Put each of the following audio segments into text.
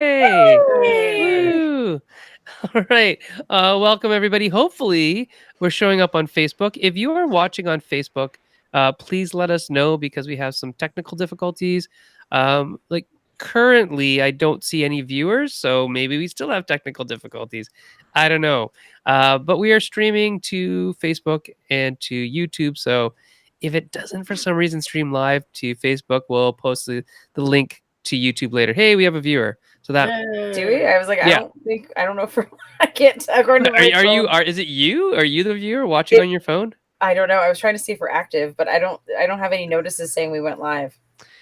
Yay! Woo! All right. Welcome, everybody. Hopefully, we're showing up on Facebook. If you are watching on Facebook, please let us know because we have some technical difficulties. Like currently, I don't see any viewers, so maybe we still have technical difficulties. I don't know. But we are streaming to Facebook and to YouTube. So if it doesn't for some reason stream live to Facebook, we'll post the link to YouTube later. Hey, we have a viewer. So that Do we? I was like, yeah. I don't know if I can't, according to my phone. Is it you? Are you the viewer watching on your phone? I don't know. I was trying to see if we're active, but I don't have any notices saying we went live.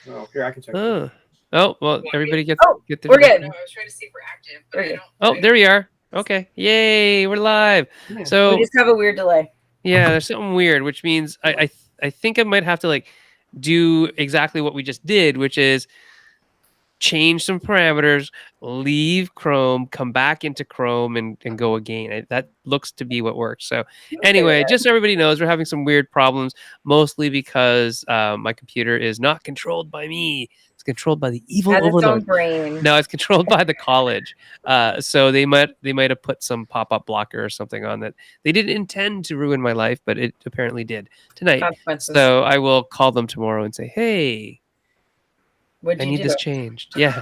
Oh, here I can check. Oh, well, everybody get the we're good. No, I was trying to see if we're active, but I don't. Oh, there we are. Okay. Yay, we're live. Yeah. So we just have a weird delay. Yeah, there's something weird, which means I think I might have to like do exactly what we just did, which is change some parameters, leave Chrome, come back into Chrome and go again. That looks to be what works. So anyway, just so everybody knows, we're having some weird problems, mostly because my computer is not controlled by me. It's controlled by the evil overlord. Its own brain. No, it's controlled by the college. So they might have put some pop-up blocker or something on that. They didn't intend to ruin my life, but it apparently did tonight. So I will call them tomorrow and say, hey, I need this changed. Yeah.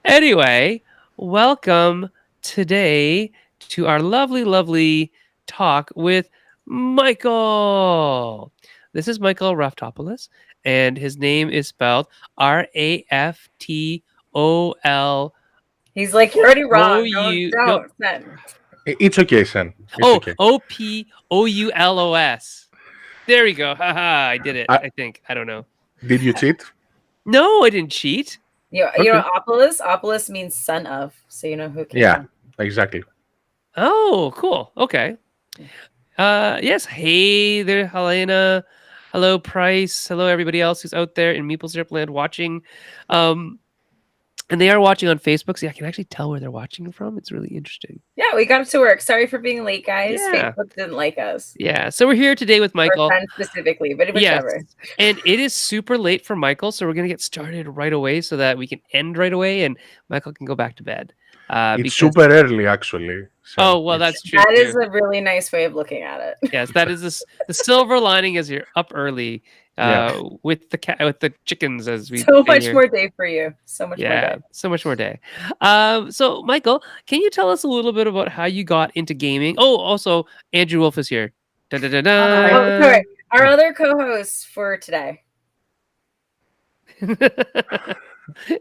Anyway, welcome today to our lovely, lovely talk with Michael. This is Michael Raftopolous, and his name is spelled Raftol. He's like, you're already wrong. Don't. It's okay, son. Okay. Opoulos. There we go. Haha, I did it. I think. I don't know. Did you cheat? No, I didn't cheat. You know, Opulus means son of, so you know who can. Yeah, exactly. Oh, cool. Okay. Yes. Hey there, Helena. Hello, Price. Hello, everybody else who's out there in Meeple Syrup Land watching. And they are watching on Facebook, so I can actually tell where they're watching from. It's really interesting. Yeah, we got to work. Sorry for being late, guys. Yeah. Facebook didn't like us. Yeah, so we're here today with Michael. Specifically, but whichever. Yes. And it is super late for Michael, so we're going to get started right away so that we can end right away and Michael can go back to bed. It's super early, actually. So well, that's true. That is a really nice way of looking at it. Yes, that is the silver lining is you're up early with the chickens, as we so much more day for you. So much more day. So much more day. So Michael, can you tell us a little bit about how you got into gaming? Oh, also Andrew Wolf is here. Sorry. Our other co-host for today.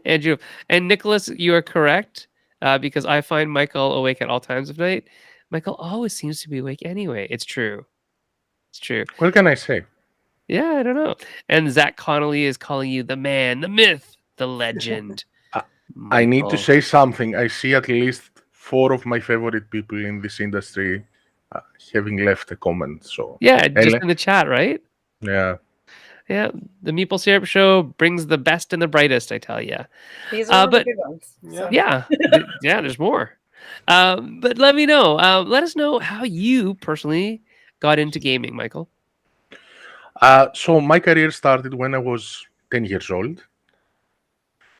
Andrew and Nicholas, you are correct. Because I find Michael awake at all times of night. Michael always seems to be awake anyway. It's true. It's true. What can I say? Yeah, I don't know. And Zach Connolly is calling you the man, the myth, the legend. I need to say something. I see at least 4 of my favorite people in this industry having left a comment. So yeah, just in the chat, right? Yeah. Yeah, the Meeple Syrup Show brings the best and the brightest, I tell you. These are the good ones. So. Yeah, there's more. But let me know. Let us know how you personally got into gaming, Michael. So my career started when I was 10 years old.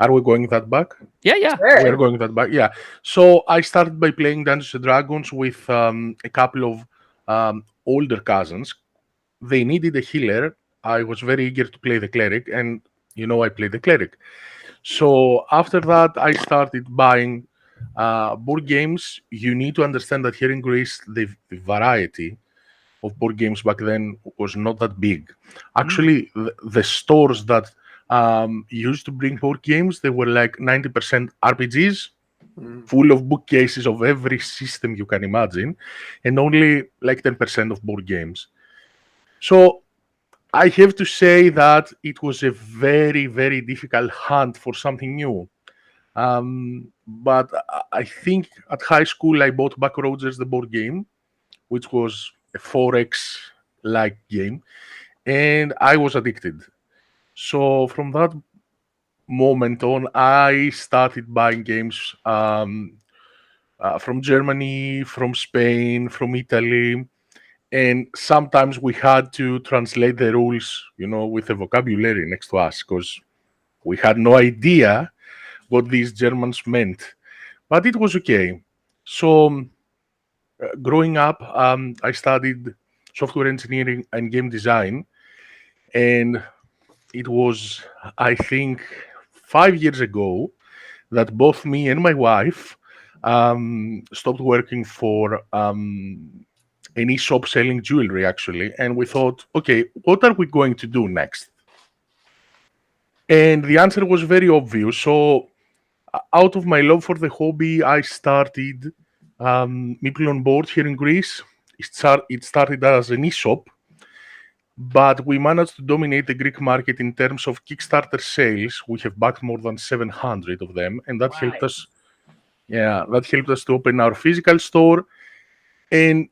Are we going that back? Yeah. Sure. We're going that back, yeah. So I started by playing Dungeons & Dragons with a couple of older cousins. They needed a healer. I was very eager to play the cleric, and I played the cleric. So after that, I started buying board games. You need to understand that here in Greece, the variety of board games back then was not that big. Actually, the stores that used to bring board games, they were like 90% RPGs, full of bookcases of every system you can imagine, and only like 10% of board games. So I have to say that it was a very, very difficult hunt for something new. But I think at high school, I bought Buck Rogers, the board game, which was a 4X-like game, and I was addicted. So from that moment on, I started buying games from Germany, from Spain, from Italy. And sometimes we had to translate the rules, with the vocabulary next to us, because we had no idea what these Germans meant, but it was okay. So growing up, I studied software engineering and game design, and it was, I think, 5 years ago that both me and my wife stopped working for an e-shop selling jewelry, actually, and we thought, okay, what are we going to do next? And the answer was very obvious. So, out of my love for the hobby, I started Meeple on board here in Greece. It started as an e-shop, but we managed to dominate the Greek market in terms of Kickstarter sales. We have backed more than 700 of them, and that helped Wow. us. Yeah, that helped us to open our physical store. And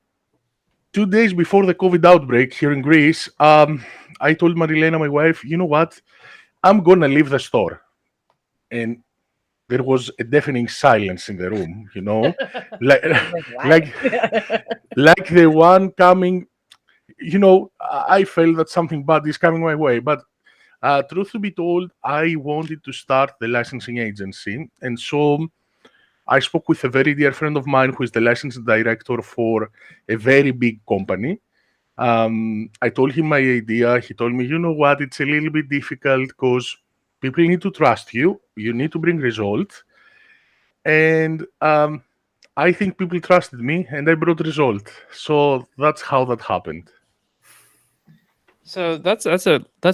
2 days before the COVID outbreak here in Greece, I told Marilena, my wife, you know what? I'm gonna leave the store. And there was a deafening silence in the room, like, Like, why? like, like the one coming. I felt that something bad is coming my way. But truth to be told, I wanted to start the licensing agency, and so I spoke with a very dear friend of mine who is the licensing director for a very big company. I told him my idea. He told me, you know what, it's a little bit difficult because people need to trust you. You need to bring results. And I think people trusted me and I brought result. So that's how that happened. So that's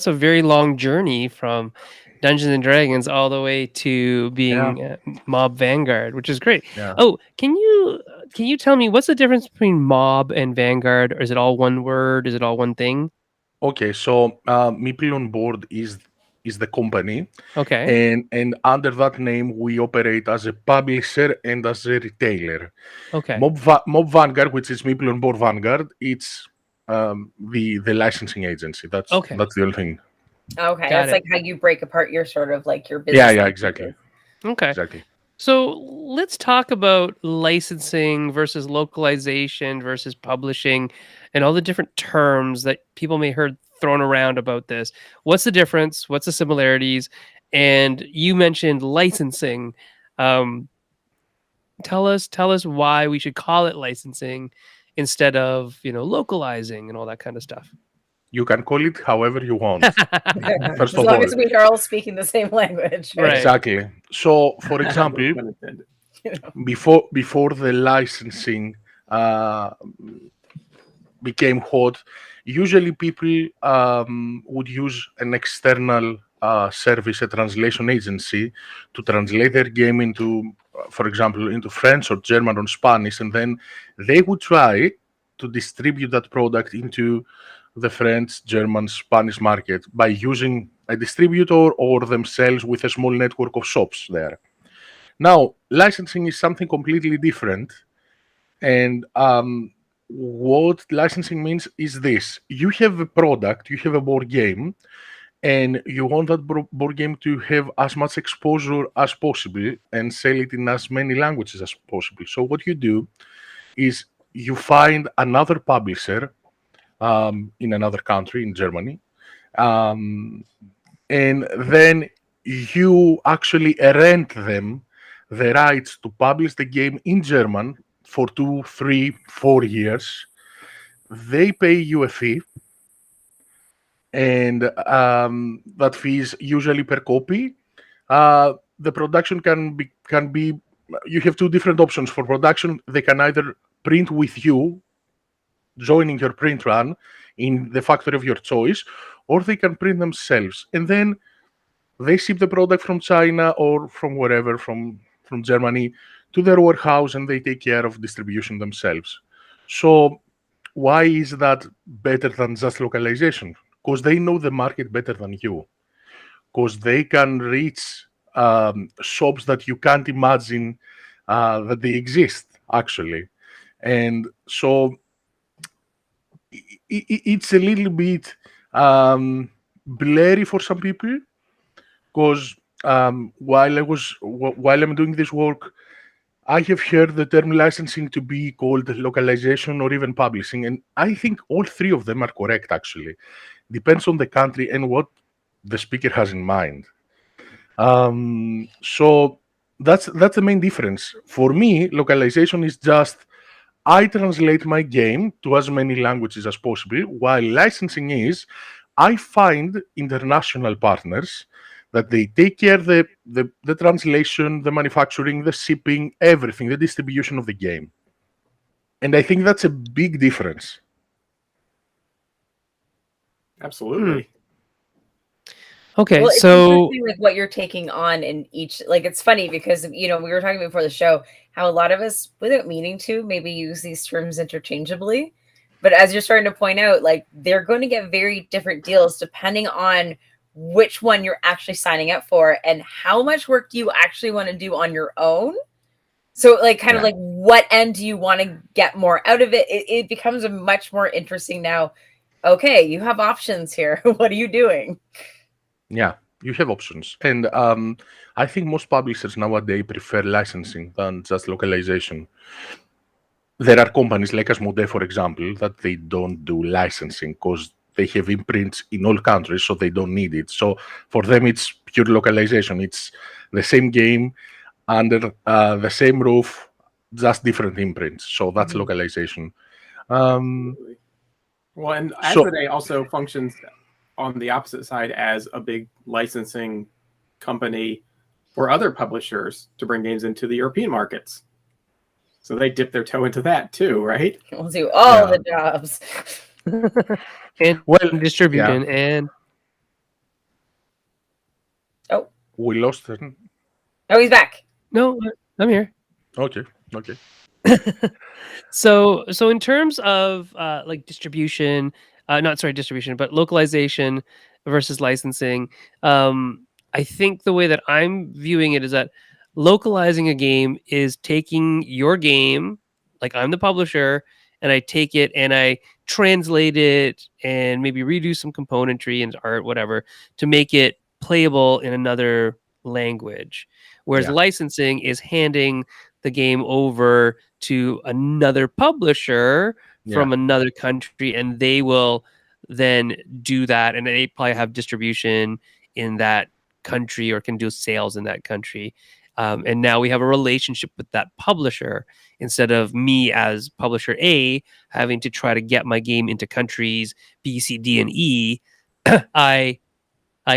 a very long journey from Dungeons and Dragons all the way to Yeah. being Mob Vanguard, which is great. Yeah. Oh, can you tell me what's the difference between Mob and Vanguard? Or is it all one word? Is it all one thing? Okay. So Meeple on board is the company, Okay. and under that name we operate as a publisher and as a retailer. Okay. Mob Vanguard, which is Meeple on board Vanguard, it's the licensing agency. That's Okay. that's the only thing. Okay, Got that's it. like how you break apart your sort of like your Yeah. business. Yeah. Exactly. Okay. Exactly. So let's talk about licensing versus localization versus publishing and all the different terms that people may heard thrown around about this. What's the difference? What's the similarities? And you mentioned licensing. Um, tell us why we should call it licensing instead of localizing and all that kind of stuff. You can call it however you want. First As of long all, as we are all speaking the same language, right? Right. exactly. So, for example, Pun intended. before the licensing uh, became hot, usually people would use an external service, a translation agency, to translate their game into, for example, into French or German or Spanish, and then they would try to distribute that product into the French, German, Spanish market by using a distributor or themselves with a small network of shops there. Now, licensing is something completely different, and what licensing means is this: you have a product, you have a board game, and you want that board game to have as much exposure as possible and sell it in as many languages as possible. So, what you do is you find another publisher in another country, in Germany, um, and then you actually rent them the rights to publish the game in German for 2, 3, 4 years. They pay you a fee, and that fee is usually per copy. The production can be. You have two different options for production. They can either print with you, joining your print run in the factory of your choice, or they can print themselves, and then they ship the product from China or from wherever, from Germany, to their warehouse, and they take care of distribution themselves. So why is that better than just localization? Because they know the market better than you. Because they can reach shops that you can't imagine that they exist, actually. And so it's a little bit blurry for some people, because while I'm doing this work, I have heard the term licensing to be called localization or even publishing, and I think all three of them are correct. Actually, depends on the country and what the speaker has in mind. So that's the main difference. For me, localization is just I translate my game to as many languages as possible, while licensing is I find international partners that they take care the translation, the manufacturing, the shipping, everything, the distribution of the game. And I think that's a big difference. Absolutely. Okay, Well, it's so interesting, like, what you're taking on in each, like, it's funny because, we were talking before the show, how a lot of us, without meaning to, maybe use these terms interchangeably. But as you're starting to point out, like, they're going to get very different deals depending on which one you're actually signing up for and how much work do you actually want to do on your own. So, like, kind of Yeah. like, what end do you want to get more out of it? It becomes a much more interesting now. Okay, you have options here. What are you doing? Yeah, you have options. And I think most publishers nowadays prefer licensing than just localization. There are companies like Asmodee, for example, that they don't do licensing because they have imprints in all countries, so they don't need it. So for them, it's pure localization. It's the same game under the same roof, just different imprints. So that's localization. Absolutely. Well, and So Asmodee also functions on the opposite side as a big licensing company for other publishers to bring games into the European markets. So they dip their toe into that too, right? We'll do all Yeah. the jobs. and Well, yeah, distribution and Oh, we lost him. oh, he's back. no, I'm here. Okay, okay. So in terms of like distribution, not sorry distribution, but localization versus licensing, I think the way that I'm viewing it is that localizing a game is taking your game, like I'm the publisher, and I take it and I translate it and maybe redo some componentry and art, whatever, to make it playable in another language. Whereas Yeah. licensing is handing the game over to another publisher Yeah. from another country, and they will then do that, and they probably have distribution in that country or can do sales in that country. And now we have a relationship with that publisher instead of me as publisher A having to try to get my game into countries B, C, D, and E. I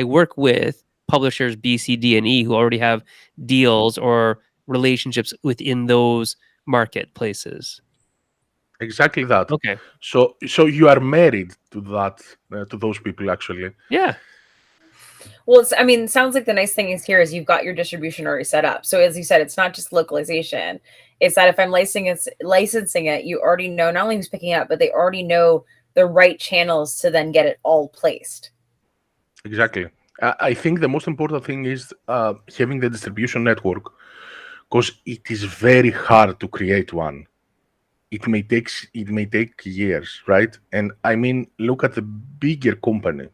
work with publishers B, C, D, and E who already have deals or relationships within those marketplaces. Exactly that. Okay. So you are married to that, to those people actually. Yeah. Well, it sounds like the nice thing is here is you've got your distribution already set up. So as you said, it's not just localization. It's that if I'm licensing it, you already know not only who's picking it up, but they already know the right channels to then get it all placed. Exactly. I think the most important thing is having the distribution network, because it is very hard to create one. It may take years, right? And I mean, look at the bigger company,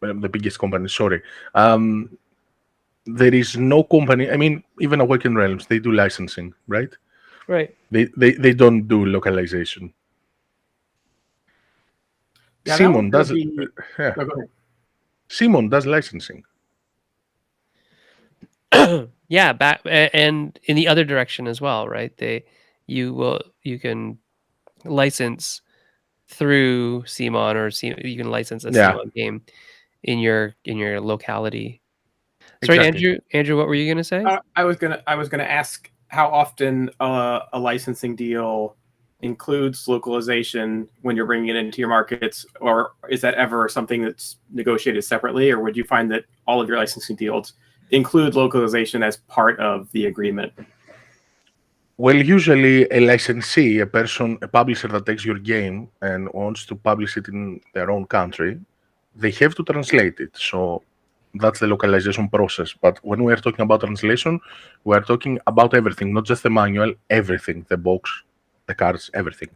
the biggest company. Sorry, there is no company. I mean, even Awakened Realms, they do licensing, right? Right. They don't do localization. Yeah, Simon that was does. gonna be. Yeah. No, go ahead. Simon does licensing. Yeah, back and in the other direction as well, right? You can license through Simon or you can license a Yeah. Simon game in your locality. Sorry, Exactly. Andrew, what were you gonna say? I was gonna ask how often a licensing deal includes localization when you're bringing it into your markets, or is that ever something that's negotiated separately, or would you find that all of your licensing deals include localization as part of the agreement? Well, usually a licensee, a publisher that takes your game and wants to publish it in their own country, they have to translate it. So that's the localization process. But when we are talking about translation, we are talking about everything, not just the manual, everything, the box, the cards, everything.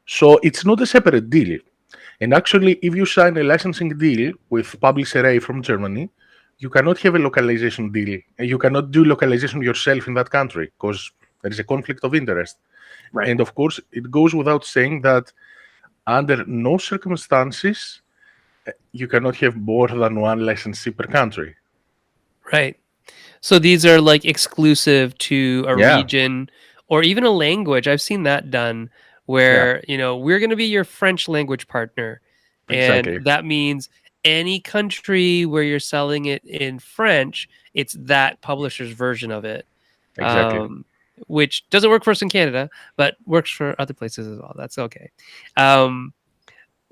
So it's not a separate deal. And actually, if you sign a licensing deal with publisher A from Germany, you cannot have a localization deal. You cannot do localization yourself in that country because there is a conflict of interest. Right. And of course, it goes without saying that under no circumstances you cannot have more than one licensee per country. Right. So these are like exclusive to a Yeah, region or even a language. I've seen that done yeah, where, we're going to be your French language partner. And exactly, that means any country where you're selling it in French, it's that publisher's version of it. exactly. Which doesn't work for us in Canada, but works for other places as well. That's okay. Um,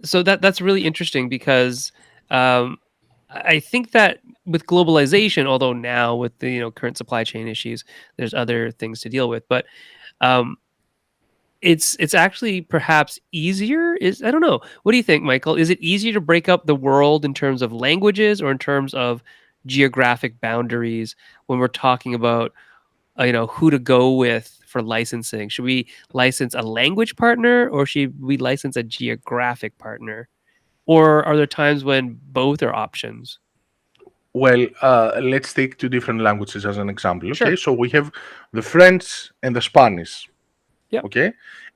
so that's really interesting because um, I think that with globalization, although now with the current supply chain issues, there's other things to deal with, but um, it's actually perhaps easier. Is I don't know. What do you think, Michael? Is it easier to break up the world in terms of languages or in terms of geographic boundaries when we're talking about who to go with for licensing? Should we license a language partner or should we license a geographic partner? Or are there times when both are options? Well, let's take two different languages as an example. Okay, Sure. so we have the French and the Spanish. Yep. Okay,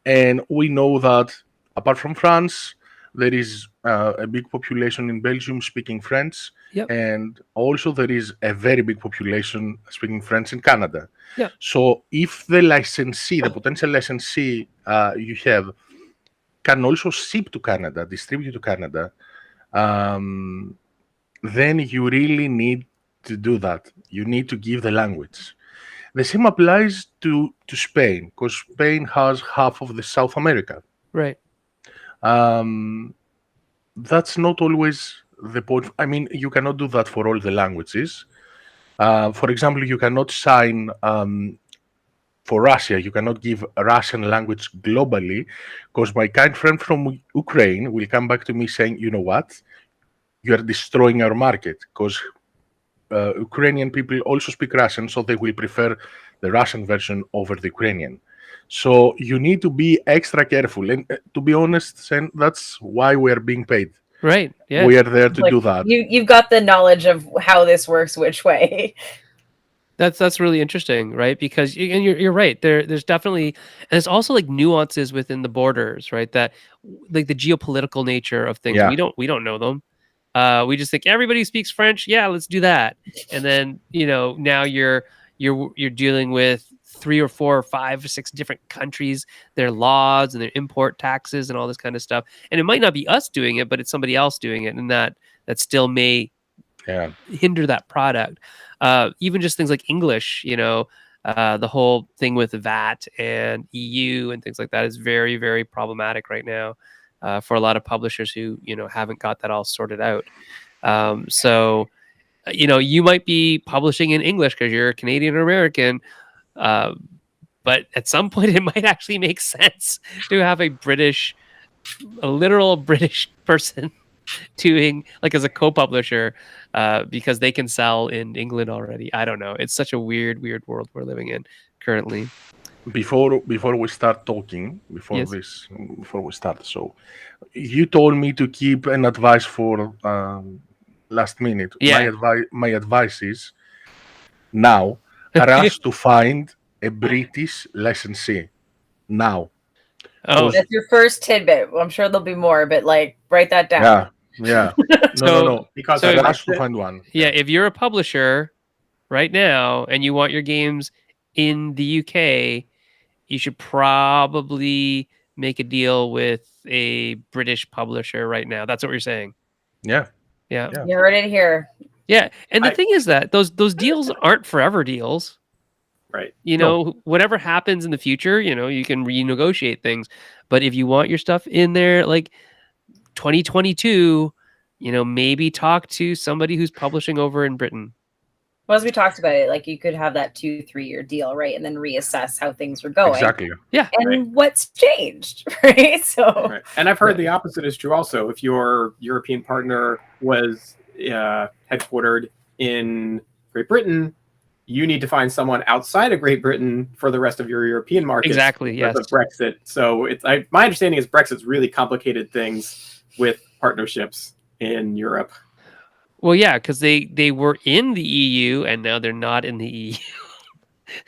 and we know that apart from France, there is a big population in Belgium speaking French, Yep. and also there is a very big population speaking French in Canada. Yep. So if the licensee, the potential licensee you have, can also ship to Canada, distribute to Canada, um, then you really need to do that. You need to give the language. The same applies to Spain, because Spain has half of the South America. Right. That's not always the point. I mean, you cannot do that for all the languages. For example, you cannot sign for Russia. You cannot give a Russian language globally, because my kind friend from Ukraine will come back to me saying, you know what? You are destroying our market, because Ukrainian people also speak Russian, so they will prefer the Russian version over the Ukrainian. So you need to be extra careful. And to be honest, Sen, that's why we are being paid. Right. Yeah. We are there to Like, do that. you've got the knowledge of how this works which way. That's really interesting, right? Because and you're right. There's definitely, and there's also like nuances within the borders, right? That like the geopolitical nature of things. Yeah. We don't know them. We just think everybody speaks French. Yeah, let's do that. And then now you're dealing with 3 or 4 or 5 or 6 different countries, their laws and their import taxes and all this kind of stuff. And it might not be us doing it, but it's somebody else doing it, and that still may hinder that product. Even just things like English, the whole thing with VAT and EU and things like that is very, very problematic right now for a lot of publishers who haven't got that all sorted out. So you might be publishing in English because you're a Canadian or American, but at some point it might actually make sense to have a literal British person doing like as a co-publisher because they can sell in England already. I don't know. It's such a weird world we're living in currently. Before we start talking, Yes. before we start, so you told me to keep an advice for last minute. Yeah. My advice is now rush to find a British licensee now. Oh, That's your first tidbit. I'm sure there'll be more, but like write that down. Yeah. So- No. Because So- Rush to find one. yeah. If you're a publisher right now and you want your games in the UK, you should probably make a deal with a British publisher right now. That's what you're saying. Yeah. Yeah. Yeah. You heard it here. Yeah. And the I- thing is that those deals aren't forever deals. right. Whatever happens in the future, you can renegotiate things. But if you want your stuff in there like 2022, maybe talk to somebody who's publishing over in Britain. Well, as we talked about it, like you could have that 2-3 year deal, right? And then reassess how things were going. Exactly. Yeah. And Right. what's changed, right? So Right. And I've heard the opposite is true also. If your European partner was headquartered in Great Britain, you need to find someone outside of Great Britain for the rest of your European markets. Exactly, because yes. of Brexit. So my understanding is Brexit's really complicated things with partnerships in Europe. Well, yeah, because they were in the EU and now they're not in the EU.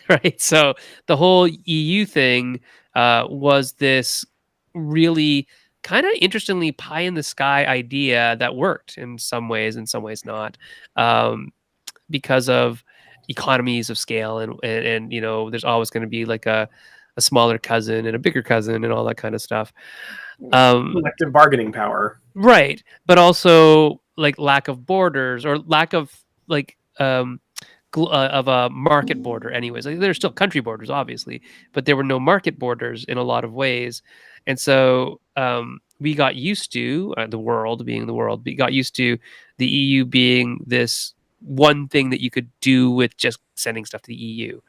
Right. So the whole EU thing was this really kind of interestingly pie in the sky idea that worked in some ways not, because of economies of scale and there's always going to be like a smaller cousin and a bigger cousin and all that kind of stuff. Collective bargaining power. Right, but also like lack of borders or lack of like of a market border anyways. Like, there's still country borders obviously, but there were no market borders in a lot of ways. And so we got used to the world being the world, we got used to the EU being this one thing that you could do with just sending stuff to the EU,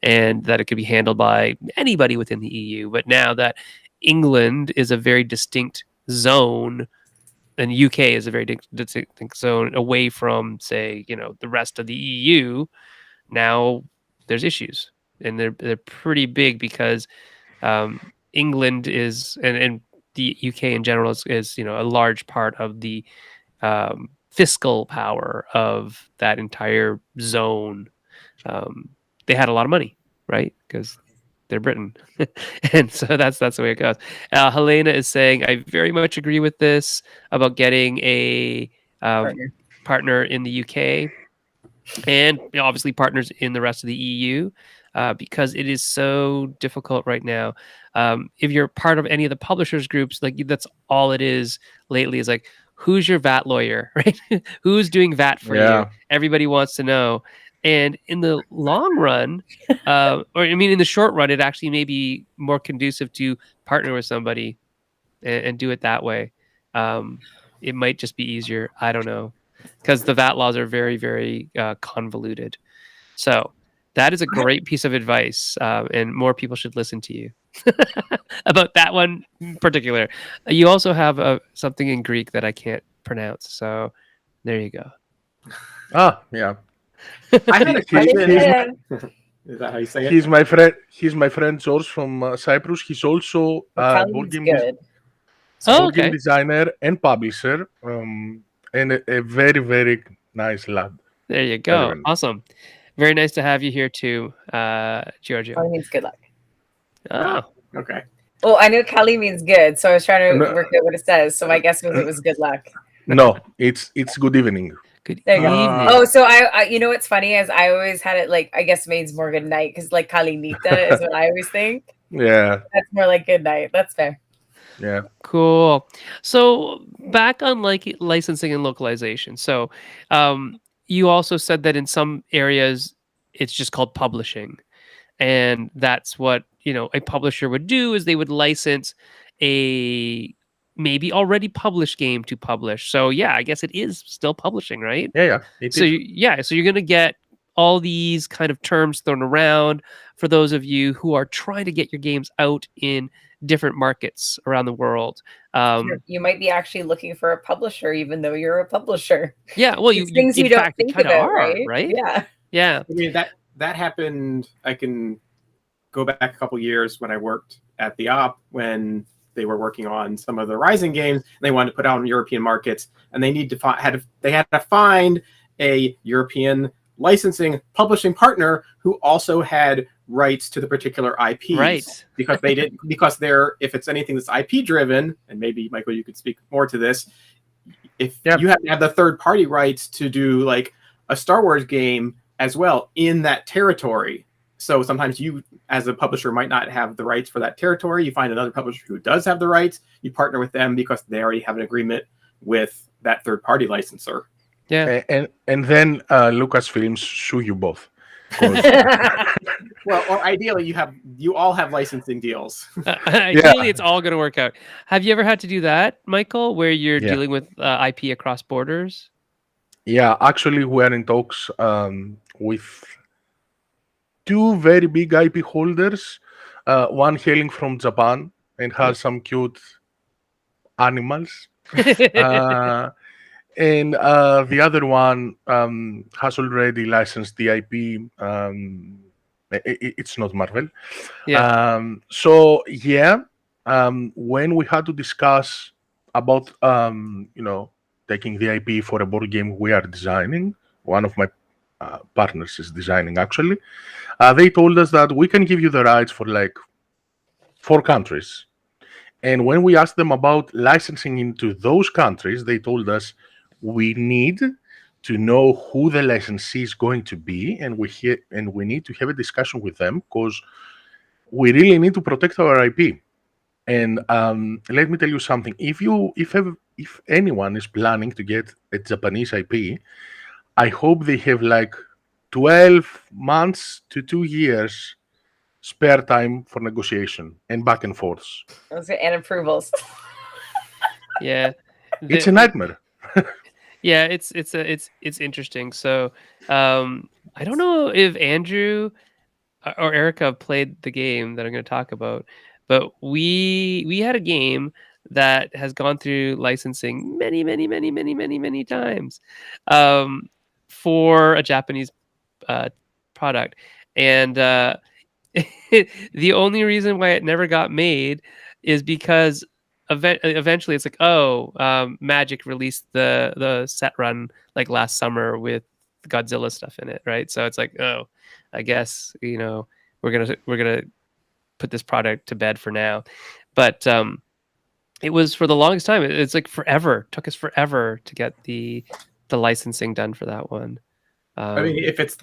and that it could be handled by anybody within the EU. But now that England is a very distinct zone and UK is a very distinct zone away from, say, the rest of the EU, now there's issues, and they're pretty big because England is and the UK in general is a large part of the fiscal power of that entire zone. They had a lot of money, right? Because they're Britain. And so that's the way it goes. Helena is saying, I very much agree with this about getting a partner in the UK and obviously partners in the rest of the EU, because it is so difficult right now. If you're part of any of the publishers groups, like that's all it is lately, is like, who's your VAT lawyer, right? Who's doing VAT for you? Everybody wants to know. And in the long run, in the short run, it actually may be more conducive to partner with somebody and do it that way. It might just be easier. I don't know, because the VAT laws are very, very convoluted. So that is a great piece of advice, and more people should listen to you about that one in particular. You also have something in Greek that I can't pronounce, so there you go. Yeah. I had a question. Is that how you say it? He's my friend. He's my friend George from Cyprus. He's also board game designer and publisher, and a very, very nice lad. There you go. Awesome. Very nice to have you here too, Giorgio. Kali means good luck. Oh, okay. Well, I knew Kali means good, so I was trying to work out what it says. So my guess was it was good luck. No, it's good evening. Good evening. Oh, so I what's funny is I always had it like, I guess means more good night, because like Kali Nita is what I always think. Yeah. That's more like good night. That's fair. Yeah. Cool. So back on like licensing and localization. So you also said that in some areas it's just called publishing. And that's what, a publisher would do, is they would license a maybe already published game to publish. So yeah, I guess it is still publishing, right? Yeah. So you're going to get all these kind of terms thrown around for those of you who are trying to get your games out in different markets around the world. You might be actually looking for a publisher, even though you're a publisher. Yeah, well, things you don't think about, right? Yeah. I mean, that happened. I can go back a couple years when I worked at the Op, when they were working on some of the Rising games. They wanted to put out in European markets, and they had to find a European licensing publishing partner who also had rights to the particular IPs, right? because if it's anything that's IP driven, and maybe Michael, you could speak more to this. If you have to have the third party rights to do like a Star Wars game as well in that territory. So sometimes you, as a publisher, might not have the rights for that territory. You find another publisher who does have the rights. You partner with them because they already have an agreement with that third party licensor. Yeah, and then Lucasfilms sue you both. Well, or ideally, you all have licensing deals. Ideally, it's all going to work out. Have you ever had to do that, Michael, where you're dealing with IP across borders? Yeah, actually, we're in talks with two very big IP holders. One hailing from Japan and has some cute animals. And the other one has already licensed the IP. It's not Marvel. Yeah. When we had to discuss about taking the IP for a board game we are designing, one of my partners is designing actually. They told us that we can give you the rights for like 4 countries, And when we asked them about licensing into those countries, they told us we need to know who the licensee is going to be, and we need to have a discussion with them because we really need to protect our IP. And let me tell you something: if anyone is planning to get a Japanese IP, I hope they have like 12 months to 2 years spare time for negotiation and back and forths. And approvals. Yeah. It's a nightmare. Yeah, it's interesting. So I don't know if Andrew or Erica played the game that I'm going to talk about, but we had a game that has gone through licensing many times for a Japanese product, and the only reason why it never got made is because eventually it's like, oh, Magic released the set run like last summer with Godzilla stuff in it, right? So it's like, oh, I guess we're gonna put this product to bed for now. But it was for the longest time. It's like forever. Took us forever to get the licensing done for that one. I mean, if it's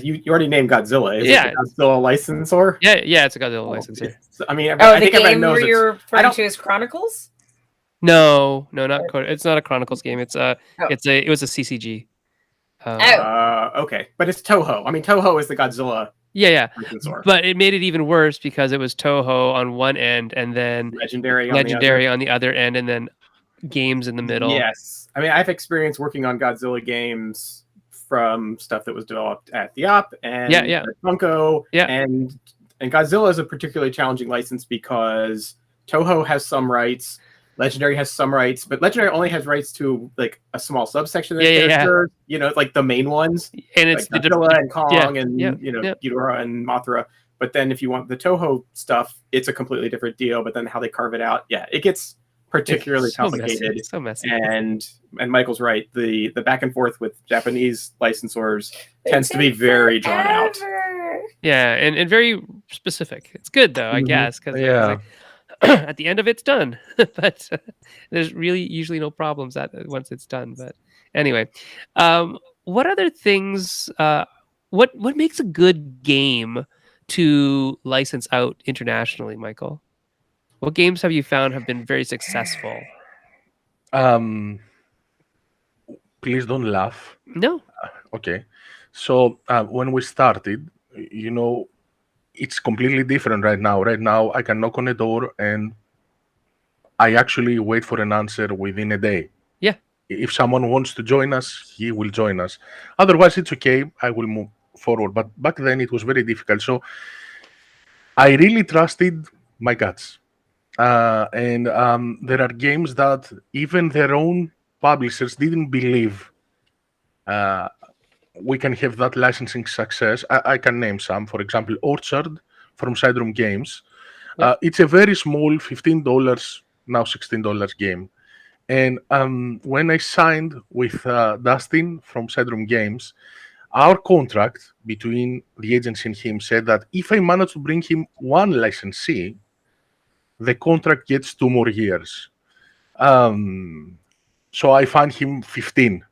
you already named Godzilla. Is Yeah. it the Godzilla licensor? Yeah, it's a Godzilla licensor. I mean, Oh, I the think everybody game knows where it's. you're I referring don't. to as Chronicles? No, it's not a Chronicles game. It was a CCG. Okay, but it's Toho. I mean, Toho is the Godzilla Yeah. licensor. But it made it even worse because it was Toho on one end and then Legendary on the other end, and then games in the middle. Yes, I mean, I've experienced working on Godzilla games from stuff that was developed at the Op and Yeah. Funko. Yeah. And Godzilla is a particularly challenging license because Toho has some rights, Legendary has some rights, but Legendary only has rights to like a small subsection of the characters. Like the main ones, and it's like Godzilla and Kong and yeah. Ghidorah and Mothra. But then if you want the Toho stuff, it's a completely different deal. But then how they carve it out, it gets particularly complicated. So messy. And Michael's right. The back and forth with Japanese licensors tends to be very drawn out. Yeah, and very specific. It's good though, I guess, because like, at the end of it's done. But there's really usually no problems once it's done. But anyway, what other things? What makes a good game to license out internationally, Michael? What games have you found have been very successful? Please don't laugh. No. Okay. So when we started, it's completely different right now. Right now, I can knock on a door and I actually wait for an answer within a day. Yeah. If someone wants to join us, he will join us. Otherwise, it's okay. I will move forward. But back then, it was very difficult. So I really trusted my guts. And there are games that even their own publishers didn't believe we can have that licensing success. I can name some. For example, Orchard from Sideroom Games. Yep. It's a very small $15, now $16 game. And when I signed with Dustin from Sideroom Games, our contract between the agency and him said that if I manage to bring him one licensee, the contract gets 2 more years. So I find him 15.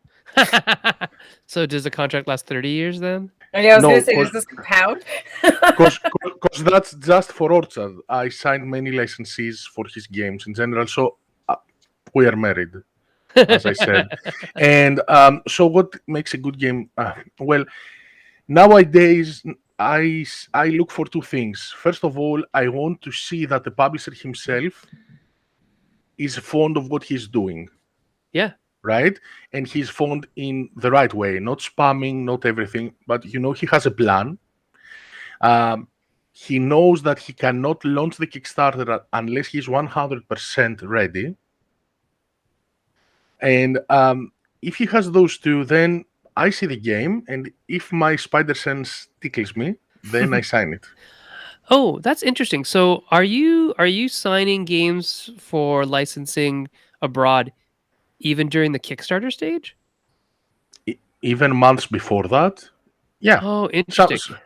So does the contract last 30 years then? I was going to say, does this compound? Because that's just for Orchard. I signed many licensees for his games in general, so we are married, as I said. And so what makes a good game? Well, nowadays, I look for 2 things. First of all, I want to see that the publisher himself is fond of what he's doing. Yeah. Right? And he's fond in the right way, not spamming, not everything, but he has a plan. He knows that he cannot launch the Kickstarter unless he's 100% ready. And if he has those 2, then I see the game, and if my spider sense tickles me, then I sign it. Oh, that's interesting. So are you signing games for licensing abroad even during the Kickstarter stage? Even months before that? Yeah. Oh, interesting.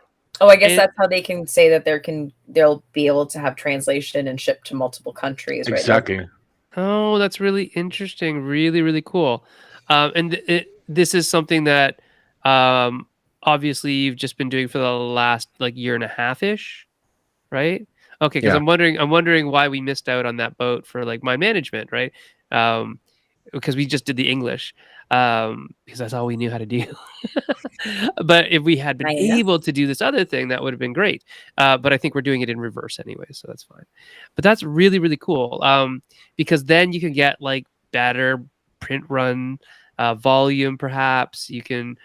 Oh, I guess And that's how they can say that they'll be able to have translation and ship to multiple countries, right? Exactly. oh, that's really interesting. Really, really cool. This is something that obviously you've just been doing for the last like year and a half ish, right? Okay, because Yeah. I'm wondering why we missed out on that boat for like my management, right? Because we just did the English, because that's all we knew how to do. But if we had been Now you know. able to do this other thing, that would have been great. But I think we're doing it in reverse anyway, so that's fine. But that's really, really cool. Because then you can get like better print run volume, perhaps. You can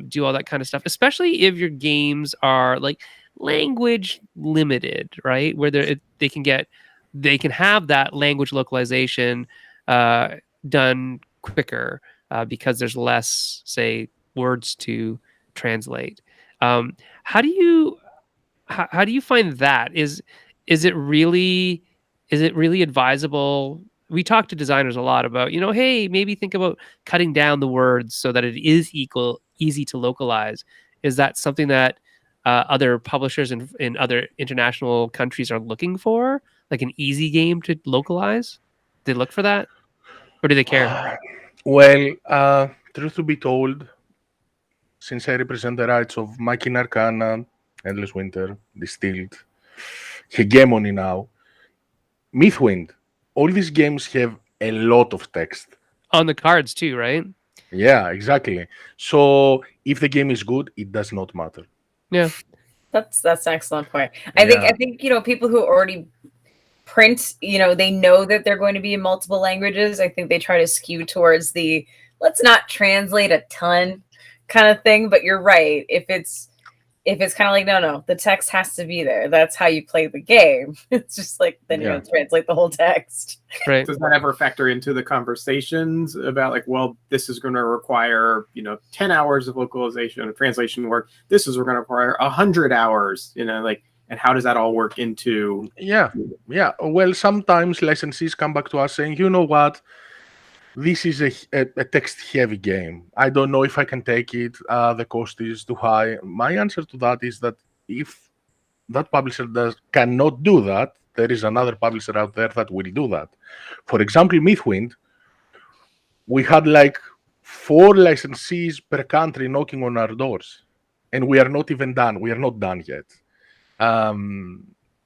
do all that kind of stuff, especially if your games are like language limited, right? Where they can have that language localization done quicker because there's less, say, words to translate. How do you how do you find that? Is it really advisable? We talk to designers a lot about, hey, maybe think about cutting down the words so that it is easy to localize. Is that something that other publishers in other international countries are looking for, like an easy game to localize? They look for that, or do they care? Well, truth to be told, since I represent the rights of Machina Arcana, Endless Winter, Distilled, Hegemony now, Mythwind, all these games have a lot of text. On the cards too, right? Yeah, exactly. So if the game is good, it does not matter. Yeah. That's an excellent point. Yeah. I think people who already print, they know that they're going to be in multiple languages. I think they try to skew towards the let's not translate a ton kind of thing. But you're right. If it's kind of like no, the text has to be there. That's how you play the game. It's just like then you're Yeah. gonna translate the whole text. Right. Does that ever factor into the conversations about like, well, this is going to require 10 hours of localization or translation work. This is going to require 100 hours. Like, and how does that all work into? Yeah. Well, sometimes licensees come back to us saying, you know what, this is a text-heavy game. I don't know if I can take it. The cost is too high. My answer to that is that if that publisher cannot do that, there is another publisher out there that will do that. For example, Mythwind, we had like 4 licensees per country knocking on our doors, and we are not even done. We are not done yet.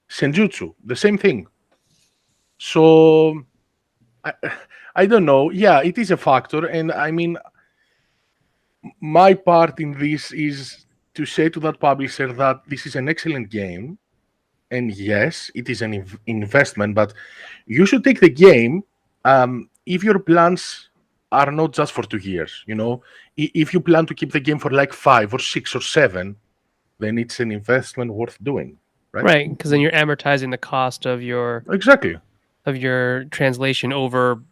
Senjutsu, the same thing. So I don't know. Yeah, it is a factor, and I mean, my part in this is to say to that publisher that this is an excellent game, and yes, it is an investment, but you should take the game if your plans are not just for 2 years. If you plan to keep the game for like 5 or 6 or 7, then it's an investment worth doing, right? Right, because then you're amortizing the cost of your Exactly. translation over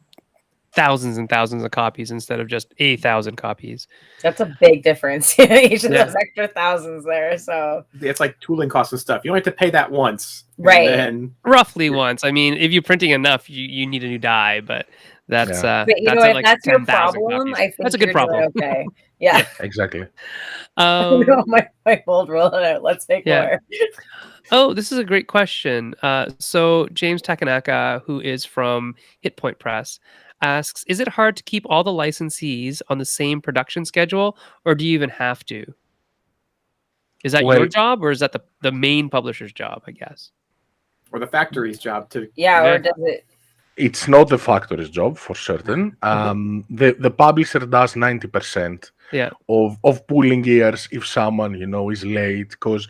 thousands and thousands of copies instead of just 1,000 copies. That's a big difference. Each of Yeah. those extra thousands there. So It's like tooling costs and stuff. You only have to pay that once, Right. And then Roughly once. I mean, if you're printing enough, you need a new die, but that's Yeah. but you that's know at what? like If that's your 10,000 problem, copies. I think That's a good you're doing problem. okay. Yeah. Exactly. my old roll it out. Let's make Yeah. more. Oh, this is a great question. So James Takanaka, who is from Hit Point Press, asks, is it hard to keep all the licensees on the same production schedule, or do you even have to? Is that Well- your job, or is that the main publisher's job, I guess? or the factory's job to Yeah, Yeah. or does it? It's not the factory's job for certain. The publisher does 90% Yeah. of pulling ears if someone is late, because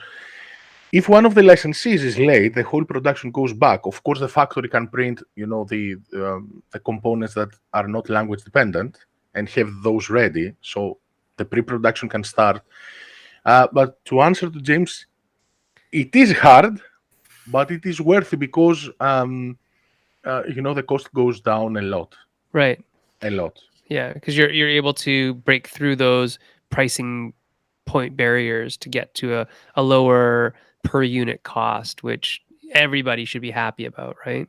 if one of the licensees is late, the whole production goes back. Of course, the factory can print the components that are not language dependent and have those ready, so the pre-production can start. But to answer to James, it is hard, but it is worth it because the cost goes down a lot. Right. A lot. Yeah, because you're able to break through those pricing point barriers to get to a lower per unit cost, which everybody should be happy about, right?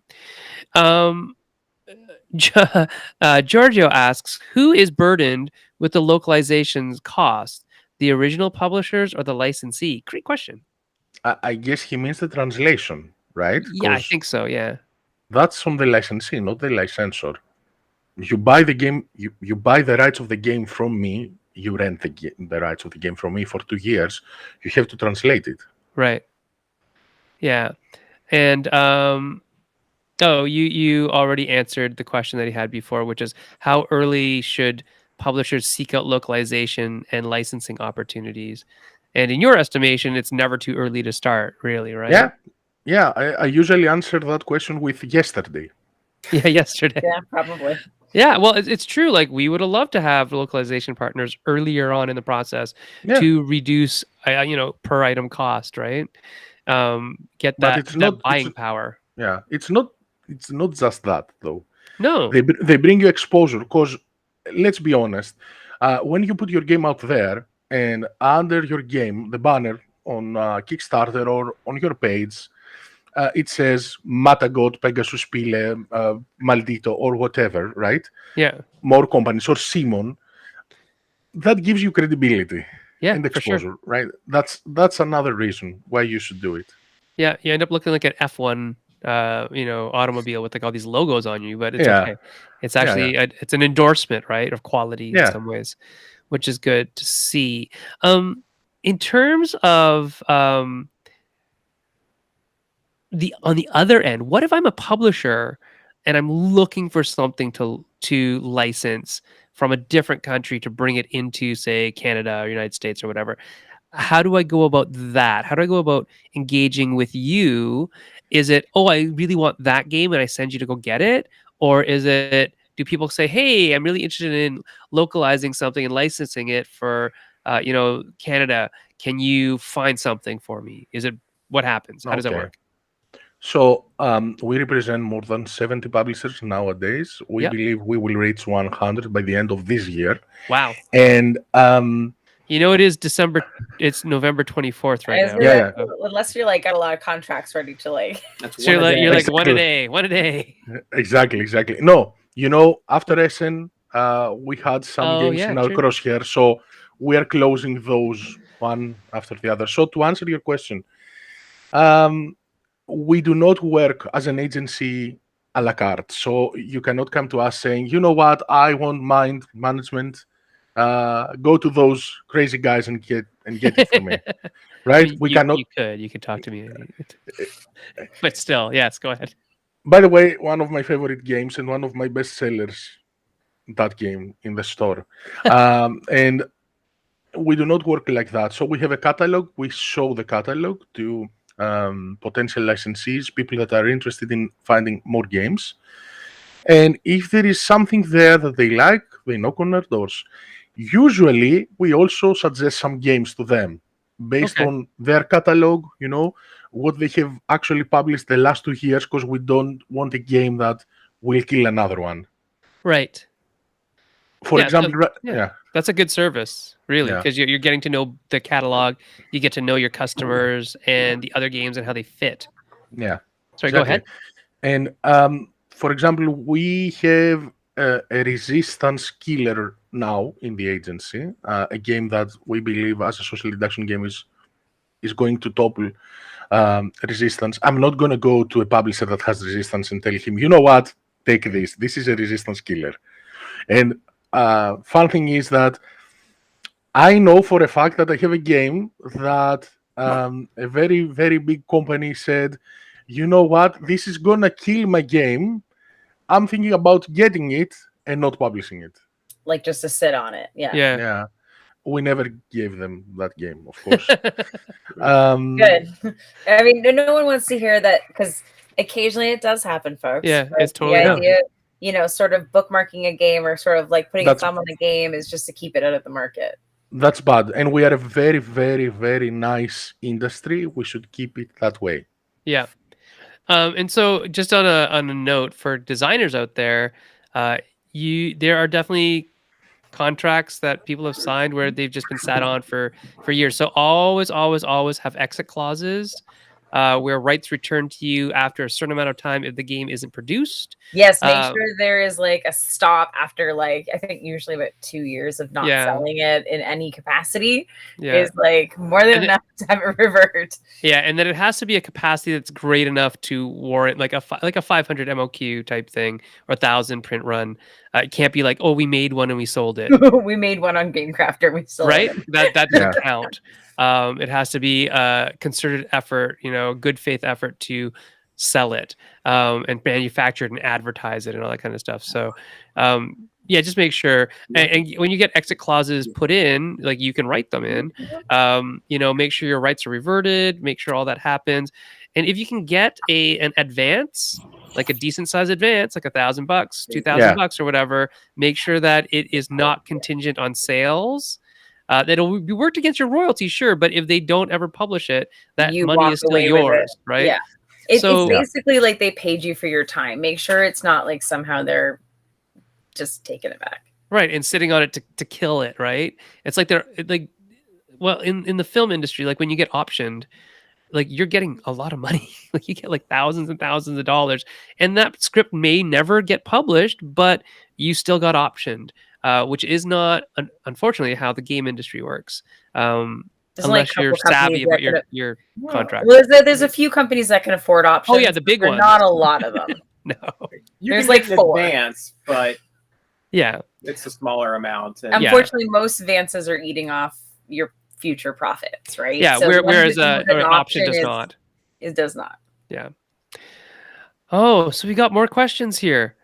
Giorgio asks, who is burdened with the localization's cost? the original publishers or the licensee? Great question. I guess he means the translation, right? Yeah, I Because think so. Yeah. that's from the licensee, not the licensor. You buy the game, you buy the rights of the game from me, you rent the rights of the game from me for 2 years, you have to translate it. Right. Yeah. And oh, you already answered the question that he had before, which is how early should publishers seek out localization and licensing opportunities? And in your estimation, it's never too early to start, really, right? Yeah, yeah. I usually answer that question with yesterday. Yeah, yesterday. Yeah, probably. Yeah, well, it's true. Like we would have loved to have localization partners earlier on in the process Yeah, to reduce, per item cost, right? Get but that it's not. buying power. Yeah, it's not. It's not just that though. No. They bring you exposure because let's be honest, when you put your game out there and under your game, the banner on Kickstarter or on your page, it says Matagot, Pegasus Pile, Maldito, or whatever, right? Yeah. More companies or Simon. That gives you credibility Yeah, and for sure. exposure, right? That's another reason why you should do it. Yeah, you end up looking like an F1, automobile with like all these logos on you, but it's Yeah, okay. It's yeah, actually it's an endorsement, right, of quality in yeah. some ways, which is good to see. In terms of on the other end, what if I'm a publisher and I'm looking for something to license from a different country to bring it into, say, Canada or United States or whatever? How do I go about that? How do I go about engaging with you? Is it, oh, I really want that game and I send you to go get it? Or is it, do people say, hey, I'm really interested in localizing something and licensing it for, Canada? Can you find something for me? Is it, what happens? How does that Okay. work? So we represent more than 70 publishers nowadays. We Yeah. believe we will reach 100 by the end of this year. Wow. And It is it's November 24th right now. Yeah. Unless you're like got a lot of contracts ready to like. That's So one a you're day. like one a day. exactly. No, after Essen, we had some Oh, games yeah, in our true. crosshair, so we are closing those one after the other. So to answer your question, we do not work as an agency a la carte. So you cannot come to us saying, you know what, I want mind management. Go to those crazy guys and get it for me. Right? We cannot. You could talk to me. But still, yes, go ahead. By the way, one of my favorite games and one of my best sellers, that game in the store. And we do not work like that. So we have a catalog. We show the catalog to potential licensees, people that are interested in finding more games. And if there is something there that they like, they knock on our doors. Usually, we also suggest some games to them based on their catalog, what they have actually published the last 2 years, because we don't want a game that will kill another one. Right. For example, that's a good service, really, because you're getting to know the catalog, you get to know your customers and the other games and how they fit. Yeah. Sorry, go ahead. And for example, we have a resistance killer now in the agency, a game that we believe as a social deduction game is going to topple resistance. I'm not going to go to a publisher that has resistance and tell him, you know what, take this. This is a resistance killer. And fun thing is that I know for a fact that I have a game that a very, very big company said, you know what, this is going to kill my game. I'm thinking about getting it and not publishing it. Like just to sit on it. Yeah. Yeah. We never gave them that game, of course. Good. I mean, no one wants to hear that, because occasionally it does happen, folks. Yeah, it's totally the idea, sort of bookmarking a game or sort of like putting a thumb on a game is just to keep it out of the market. That's bad. And we are a very, very, very nice industry. We should keep it that way. Yeah. And so just on a note for designers out there, there are definitely contracts that people have signed where they've just been sat on for years. So always have exit clauses where rights return to you after a certain amount of time if the game isn't produced. Yes, make sure there is like a stop after like I think usually about 2 years of not Yeah. selling it in any capacity Yeah. is like more than enough to have it revert. Yeah, and then it has to be a capacity that's great enough to warrant like a 500 MOQ type thing or 1,000 print run. It can't be like, oh, we made one and we sold it. We made one on GameCrafter, we sold Right? it. That doesn't count. It has to be a concerted effort, good faith effort to sell it and manufacture it and advertise it and all that kind of stuff. So yeah, just make sure. And when you get exit clauses put in, like you can write them in, make sure your rights are reverted, make sure all that happens. And if you can get an advance, like a decent size advance, like $1,000, $2,000 or whatever, make sure that it is not contingent on sales. That'll be worked against your royalty, sure, but if they don't ever publish it, that money is still yours, right? Yeah. It's basically like they paid you for your time. Make sure it's not like somehow they're just taking it back. Right, and sitting on it to kill it, right? It's like well, in the film industry, like when you get optioned, like you're getting a lot of money. Like you get like thousands and thousands of dollars, and that script may never get published, but you still got optioned, which is not, unfortunately, how the game industry works. Unless you're savvy about your contract. Well, there's a few companies that can afford options. Oh yeah, the big ones. Not a lot of them. No, there's like 4. Advance, but yeah, it's a smaller amount. And unfortunately, most advances are eating off your future profits, right? Yeah, so whereas an option does not. It does not. Yeah. Oh, so we got more questions here.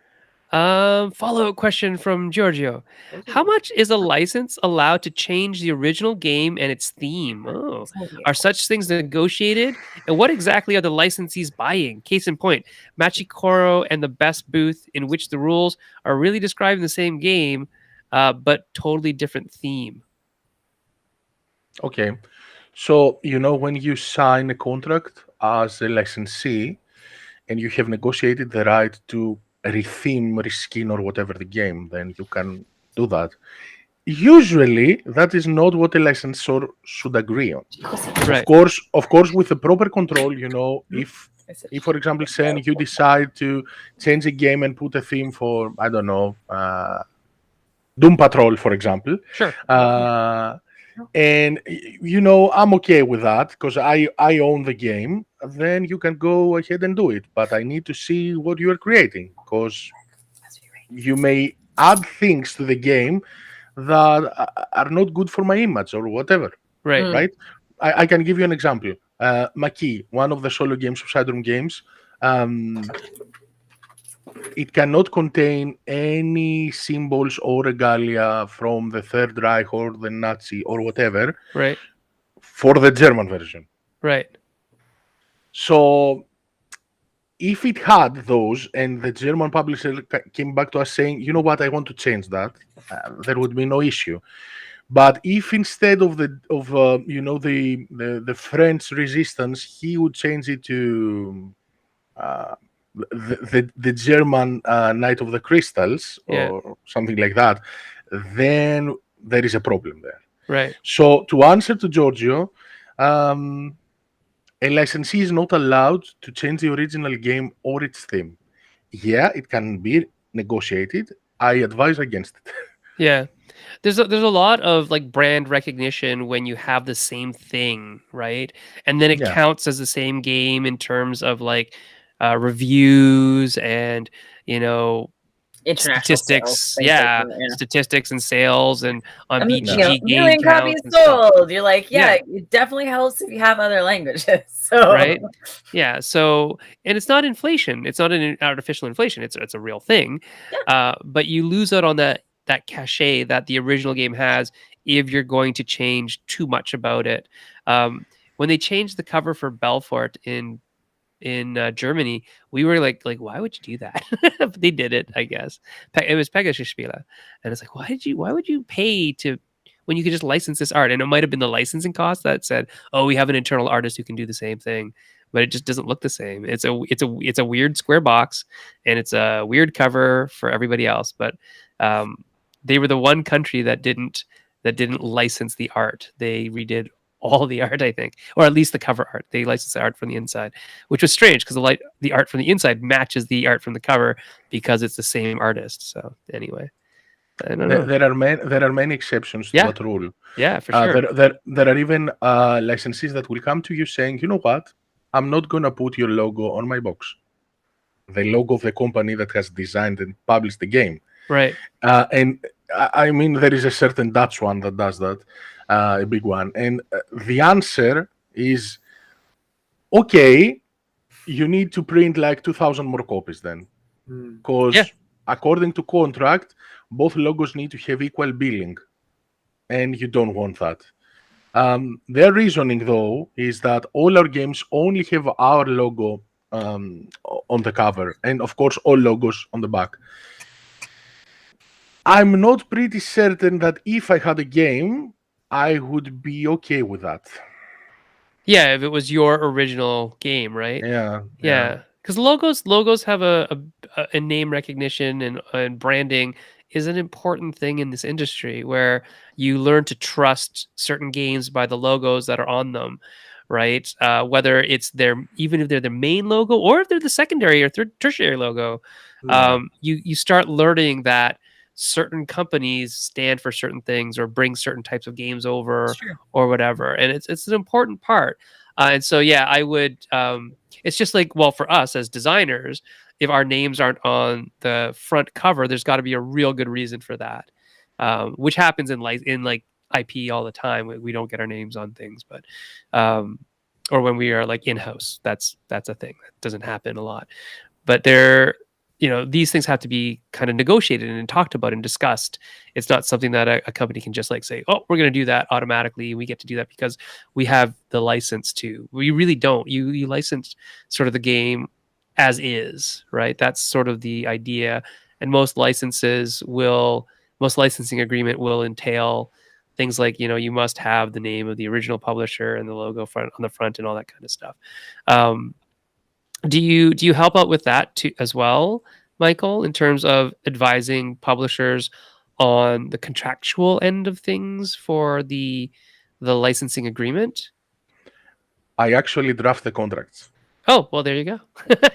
Follow-up question from Giorgio. How much is a license allowed to change the original game and its theme? Oh, are such things negotiated? And what exactly are the licensees buying? Case in point, Machikoro and the Best Booth, in which the rules are really describing the same game, but totally different theme. Okay. So, when you sign a contract as a licensee and you have negotiated the right to retheme, reskin, or whatever the game, then you can do that. Usually, that is not what a licensor should agree on. Right. Of course, with the proper control, if for example, saying you decide to change a game and put a theme for, I don't know, Doom Patrol, for example. Sure. And I'm okay with that because I own the game. Then you can go ahead and do it, but I need to see what you are creating because you may add things to the game that are not good for my image or whatever. Right. I can give you an example. Maki, one of the solo games of Sidrum Games, it cannot contain any symbols or regalia from the Third Reich or the Nazi or whatever. Right. For the German version. Right. So if it had those and the German publisher came back to us saying, you know what, I want to change that, there would be no issue. But if instead of the French resistance, he would change it to the German Knight of the Crystals or something like that, then there is a problem there. Right. So to answer to Giorgio, a licensee is not allowed to change the original game or its theme. Yeah, it can be negotiated. I advise against it. Yeah. There's a lot of like brand recognition when you have the same thing, right? And then it counts as the same game in terms of like reviews and statistics, statistics and sales and on BGG game copies sold. You're like, it definitely helps if you have other languages. So right, yeah. So and it's not inflation. It's not an artificial inflation. It's a real thing. But you lose out on that cachet that the original game has if you're going to change too much about it. When they changed the cover for Belfort in Germany, we were like, why would you do that? But they did it, I guess. It was Pegasus Spiele, and it's like, why would you pay to when you could just license this art? And it might have been the licensing cost that said, oh, we have an internal artist who can do the same thing, but it just doesn't look the same. It's a weird square box, and it's a weird cover for everybody else. But they were the one country that didn't license the art. They redid all the art, I think, or at least the cover art. They licensed the art from the inside, which was strange because the art from the inside matches the art from the cover because it's the same artist. So anyway, I don't know. There are many exceptions to Yeah. that rule. Yeah, for sure. There are even licensees that will come to you saying, you know what, I'm not gonna put your logo on my box, the logo of the company that has designed and published the game. Right. And I mean, there is a certain Dutch one that does that, a big one. And the answer is, okay, you need to print like 2,000 more copies then. Because according to contract, both logos need to have equal billing. And you don't want that. Their reasoning, though, is that all our games only have our logo on the cover. And, of course, all logos on the back. I'm not pretty certain that if I had a game, I would be okay with that. Yeah, if it was your original game, right? Yeah. Yeah, because logos have a name recognition and branding is an important thing in this industry where you learn to trust certain games by the logos that are on them, right? Whether it's even if they're their main logo or if they're the secondary or tertiary logo, you start learning that certain companies stand for certain things or bring certain types of games over or whatever, and it's an important part. And so yeah, I would. It's just like, well, for us as designers, if our names aren't on the front cover, there's got to be a real good reason for that, which happens in like IP all the time. We don't get our names on things, but or when we are like in-house, that's a thing that doesn't happen a lot. But these things have to be kind of negotiated and talked about and discussed. It's not something that a company can just like say, oh, we're going to do that automatically. We get to do that because we have the license to. We really don't. You license sort of the game as is, right? That's sort of the idea. And most licensing agreement will entail things like, you must have the name of the original publisher and the logo on the front and all that kind of stuff. Do you help out with that too as well, Michael, in terms of advising publishers on the contractual end of things for the licensing agreement? I actually draft the contracts. Oh, well, there you go.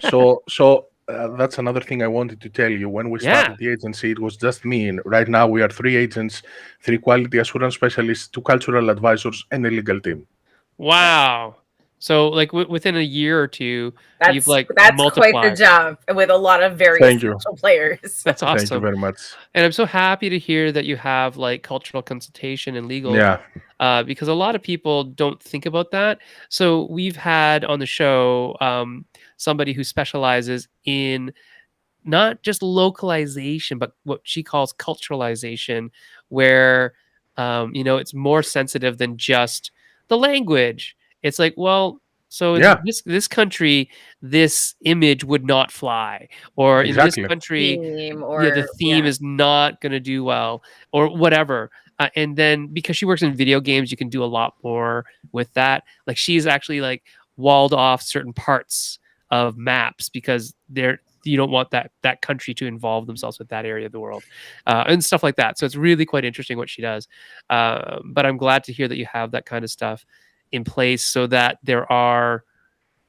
So that's another thing I wanted to tell you. When we started the agency, it was just me. And right now we are 3 agents, 3 quality assurance specialists, 2 cultural advisors, and a legal team. Wow. So like within a year or two, you've like that's multiplied. quite the job with a lot of very essential players. That's awesome. Thank you very much. And I'm so happy to hear that you have like cultural consultation and legal. Because a lot of people don't think about that. So we've had on the show somebody who specializes in not just localization, but what she calls culturalization, where it's more sensitive than just the language. It's like, well, so in this country, this image would not fly, or in this country, the theme is not going to do well, or whatever. And then because she works in video games, you can do a lot more with that. Like she's actually like walled off certain parts of maps because you don't want that country to involve themselves with that area of the world, and stuff like that. So it's really quite interesting what she does. But I'm glad to hear that you have that kind of stuff in place so that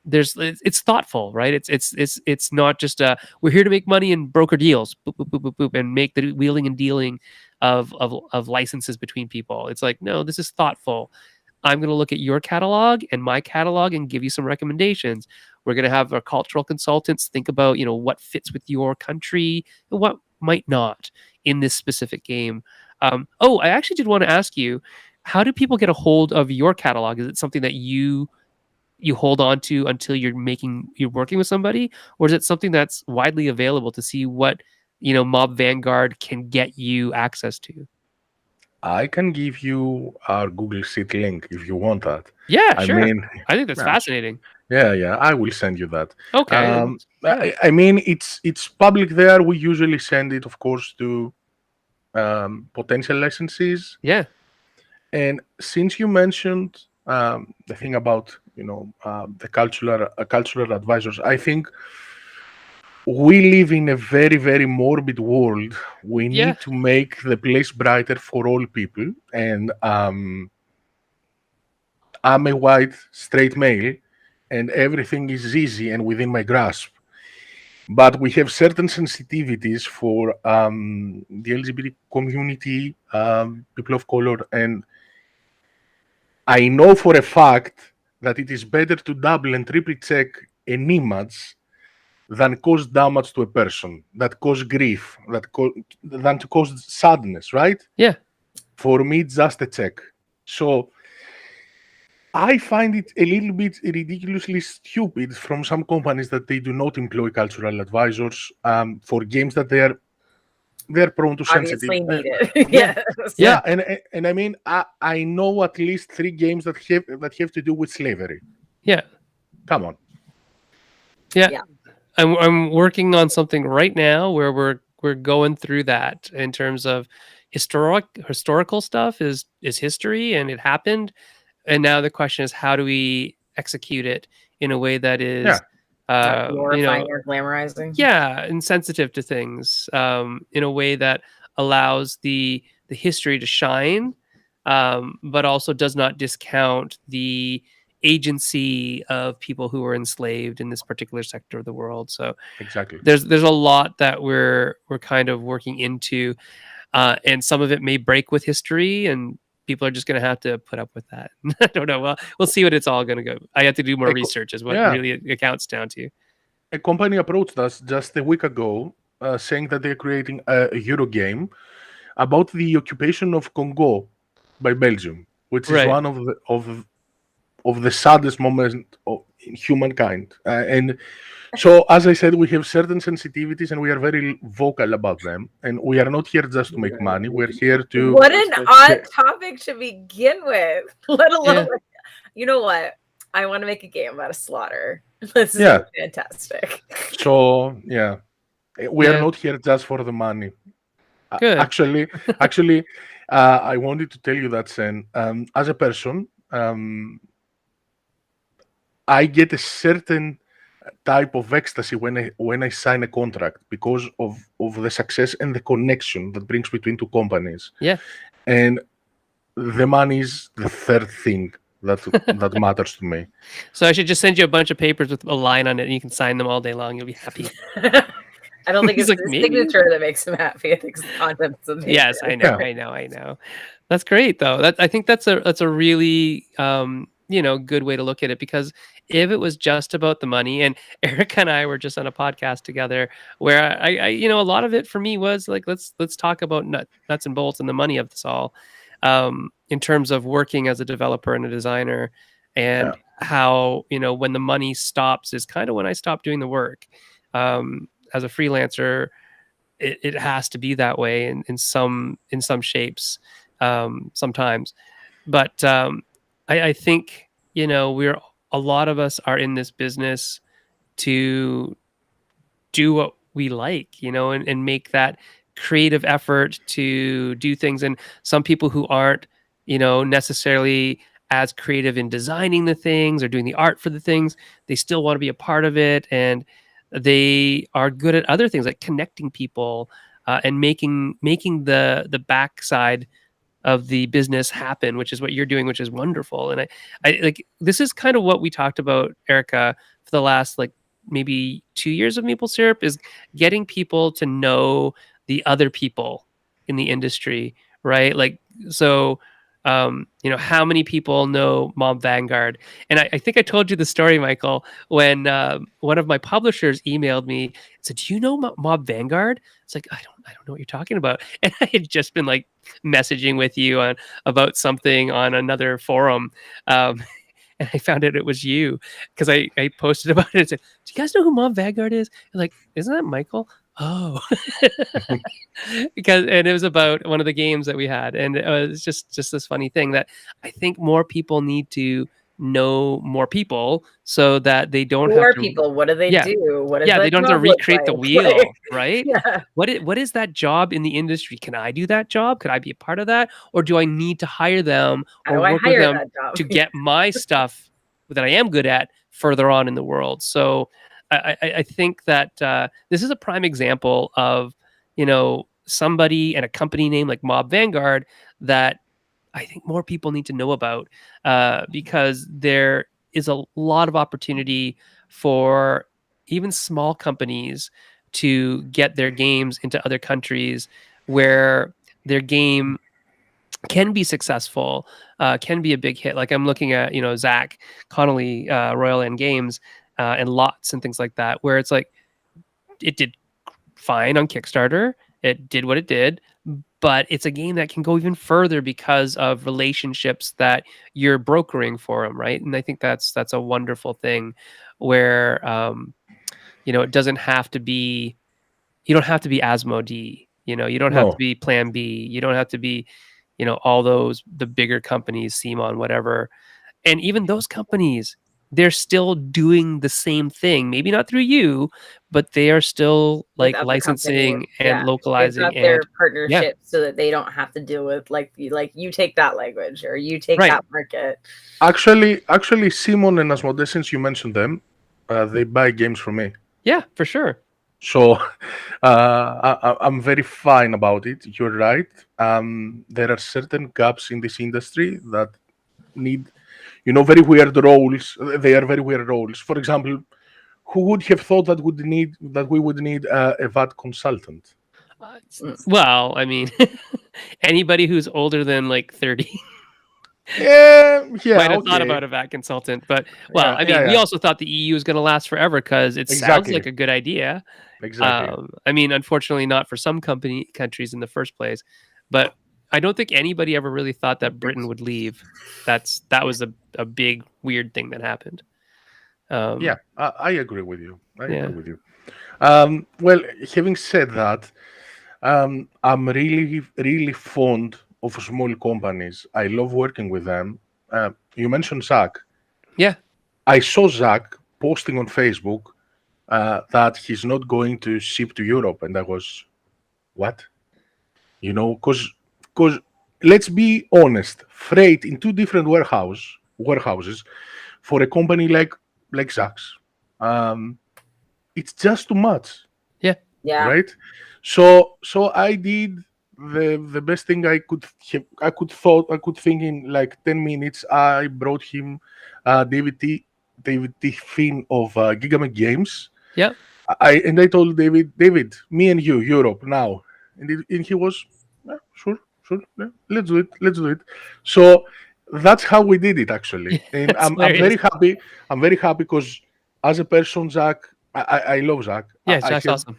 it's thoughtful, right? It's not just we're here to make money and broker deals, boop, boop, boop, boop, boop, and make the wheeling and dealing of licenses between people. It's like, no, this is thoughtful. I'm going to look at your catalog and my catalog and give you some recommendations. We're going to have our cultural consultants think about, what fits with your country and what might not in this specific game. I actually did want to ask you, how do people get a hold of your catalog? Is it something that you hold on to until you're working with somebody, or is it something that's widely available to see what M.O.B Vanguard can get you access to? I can give you our Google Sheet link if you want that. Yeah, sure. I think that's fascinating. Yeah, I will send you that. Okay. I mean, it's public there. We usually send it, of course, to potential licensees. Yeah. And since you mentioned the thing about the cultural advisors, I think we live in a very, very morbid world. We need to make the place brighter for all people, and I'm a white straight male, and everything is easy and within my grasp. But we have certain sensitivities for the LGBT community, people of color, and I know for a fact that it is better to double and triple check an image than cause damage to a person, that cause grief, than to cause sadness, right? Yeah. For me, it's just a check. So I find it a little bit ridiculously stupid from some companies that they do not employ cultural advisors for games that they're prone to sensitive. Obviously needed. Yeah. Yes. Yeah, and I mean I know at least 3 games that have to do with slavery. Yeah. Come on. Yeah. Yeah. I'm working on something right now where we're going through that in terms of historical stuff is history and it happened, and now the question is how do we execute it in a way that is Not you glorifying know, or glamorizing. yeah, insensitive to things, in a way that allows the history to shine, but also does not discount the agency of people who were enslaved in this particular sector of the world. So Exactly. there's a lot that we're kind of working into, and some of it may break with history, and people are just going to have to put up with that. I don't know. Well, we'll see what it's all going to go. I have to do more Eco- research, is what yeah. really it accounts down to. A company approached us just a week ago saying that they're creating a Euro game about the occupation of Congo by Belgium, which is Right. one of the saddest moments in humankind. And so, as I said, we have certain sensitivities and we are very vocal about them. And we are not here just to make money. We're here to. What an odd topic to begin with, let alone, you know what? I want to make a game about a slaughter. This is fantastic. So, yeah, we are not here just for the money. Good. Actually, I wanted to tell you that, Sen, as a person, I get a certain type of ecstasy when I sign a contract because of the success and the connection that brings between two companies. Yeah. And the money is the third thing that matters to me. So I should just send you a bunch of papers with a line on it, and you can sign them all day long. You'll be happy. I don't think He's it's like, the maybe. signature that makes him happy. I think it's the contents of the Yes, I know, I know. That's great, though. I think that's a really good way to look at it, because if it was just about the money, and Erica and I were just on a podcast together where I a lot of it for me was like, let's talk about nuts and bolts and the money of this all, in terms of working as a developer and a designer, and how when the money stops is kind of when I stop doing the work. As a freelancer, it has to be that way in some shapes, sometimes. But I think a lot of us are in this business to do what we like, and make that creative effort to do things. And some people who aren't necessarily as creative in designing the things or doing the art for the things, they still want to be a part of it, and they are good at other things like connecting people, and making the backside of the business happen, which is what you're doing, which is wonderful. And I like, this is kind of what we talked about, Erica, for the last like maybe 2 years of Maple Syrup, is getting people to know the other people in the industry, right? Like, so how many people know M.O.B Vanguard? And I think I told you the story, Michael, when one of my publishers emailed me and said, "Do you know M.O.B Vanguard?" It's like, I don't know what you're talking about. And I had just been like messaging with you about something on another forum, and I found out it was you because I posted about it and said, "Do you guys know who M.O.B Vanguard is?" And like, "Isn't that Michael?" Oh, and it was about one of the games that we had, and it was just this funny thing that I think more people need to know more people so that they don't have to. People, what do they do? What they don't have to recreate the wheel, like, right? What is that job in the industry? Can I do that job? Could I be a part of that, or do I need to hire them or work with them to get my stuff that I am good at further on in the world? So I think that this is a prime example of somebody and a company name like M.O.B Vanguard that I think more people need to know about, because there is a lot of opportunity for even small companies to get their games into other countries where their game can be successful, can be a big hit. Like I'm looking at, Zach Connolly, Royal End Games, and Lots and things like that, where it's like it did fine on Kickstarter. It did what it did, but it's a game that can go even further because of relationships that you're brokering for them, right? And I think that's a wonderful thing, where it doesn't have to be. You don't have to be Asmodee. You don't have to No. be Plan B. You don't have to be, all the bigger companies, Simon, whatever. And even those companies, they're still doing the same thing. Maybe not through you, but they are still with like other companies. licensing and Yeah, they've localizing got their and yeah, partnership so that they don't have to deal with like you take that language or you take right. that market. Actually, Simon and Asmodee, since you mentioned them, they buy games from me. Yeah, for sure. So I'm very fine about it. You're right. There are certain gaps in this industry that need, very weird roles. They are very weird roles. For example, who would have thought that we would need a VAT consultant? Well, I mean, anybody who's older than like 30 Yeah, might have thought okay. about a VAT consultant. But, well, Yeah, I mean, yeah, we yeah. also thought the EU was going to last forever because it sounds Exactly. like a good idea. Exactly. I mean, unfortunately, not for some countries in the first place. But I don't think anybody ever really thought that Britain would leave. That was a big, weird thing that happened. Yeah, I agree with you. I Yeah. agree with you. Well, having said that, I'm really, really fond of small companies. I love working with them. You mentioned Zach. Yeah. I saw Zach posting on Facebook that he's not going to ship to Europe, and I was, what? Because let's be honest, freight in two different warehouses for a company like Zach's, it's just too much. Yeah. Yeah. Right? So I did the best thing I could think in like 10 minutes. I brought him David T. Finn of Gigamic Games. Yeah. I told David, me and you, Europe now, and he was, "Yeah, sure, yeah, let's do it. So that's how we did it actually, and That's I'm hilarious. very happy. I'm very happy because as a person, Zach, I love Zach. Yeah, I Zach's have awesome.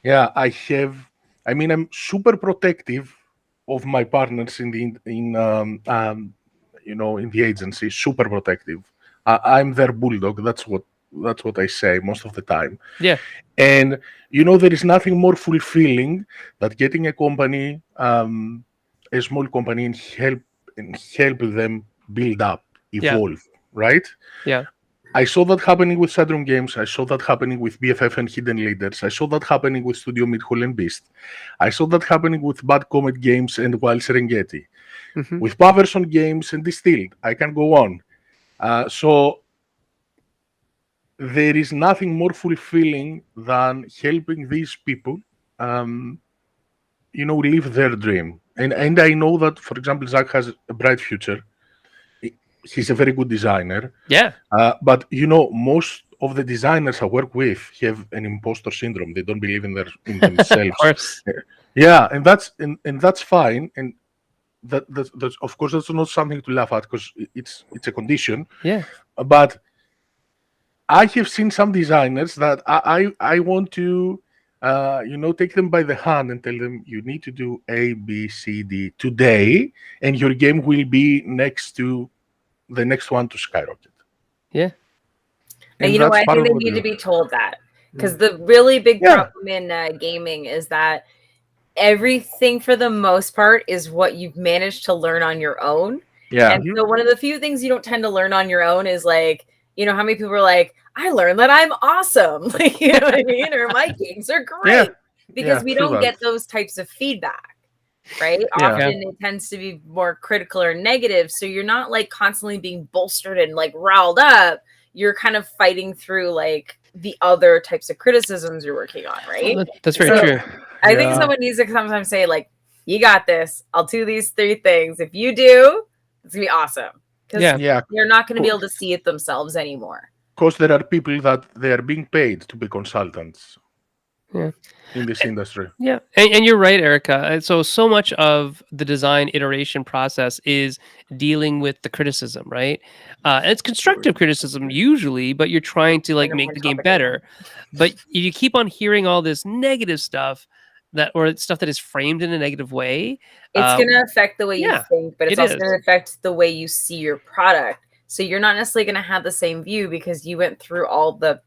yeah, I mean, I'm super protective of my partners in the agency. Super protective. I'm their bulldog. That's what I say most of the time. Yeah. And there is nothing more fulfilling than getting a small company, and help them build up, Yeah. evolve. Right? Yeah. I saw that happening with Sadrum Games. I saw that happening with BFF and Hidden Leaders. I saw that happening with Studio Meeple and Beast. I saw that happening with Bad Comet Games and Wild Serengeti. Mhm. With Paverson Games and Distilled. I can go on. So there is nothing more fulfilling than helping these people, live their dream. And I know that, for example, Zach has a bright future. He's a very good designer. Yeah. But most of the designers I work with have an imposter syndrome. They don't believe in Of themselves. course. Yeah, and that's fine. And that's of course that's not something to laugh at because it's a condition. Yeah. But I have seen some designers that I want to take them by the hand and tell them you need to do A, B, C, D today, and your game will be next to the next one to skyrocket. Yeah. And you know what? I think they need to be told that, because the really big problem in gaming is that everything for the most part is what you've managed to learn on your own. Yeah. And so one of the few things you don't tend to learn on your own is like, how many people are like, I learned that I'm awesome. Like, you know what I mean? Or my games are great. Yeah. Because we don't get those types of feedback, right? Yeah. Often it tends to be more critical or negative. So you're not like constantly being bolstered and like riled up. You're kind of fighting through like the other types of criticisms you're working on, right? That's very true. I think someone needs to sometimes say like, you got this. I'll do these 3 things. If you do, it's gonna be awesome. Because Yeah. they're not going to be able to see it themselves anymore. Because there are people that they are being paid to be consultants Yeah. in this industry. Yeah, and you're right, Erica. So much of the design iteration process is dealing with the criticism, right? And it's constructive criticism usually, but you're trying to like make the game better. But if you keep on hearing all this negative stuff or stuff that is framed in a negative way, it's going to affect the way you think, but it's also going to affect the way you see your product. So you're not necessarily going to have the same view because you went through all the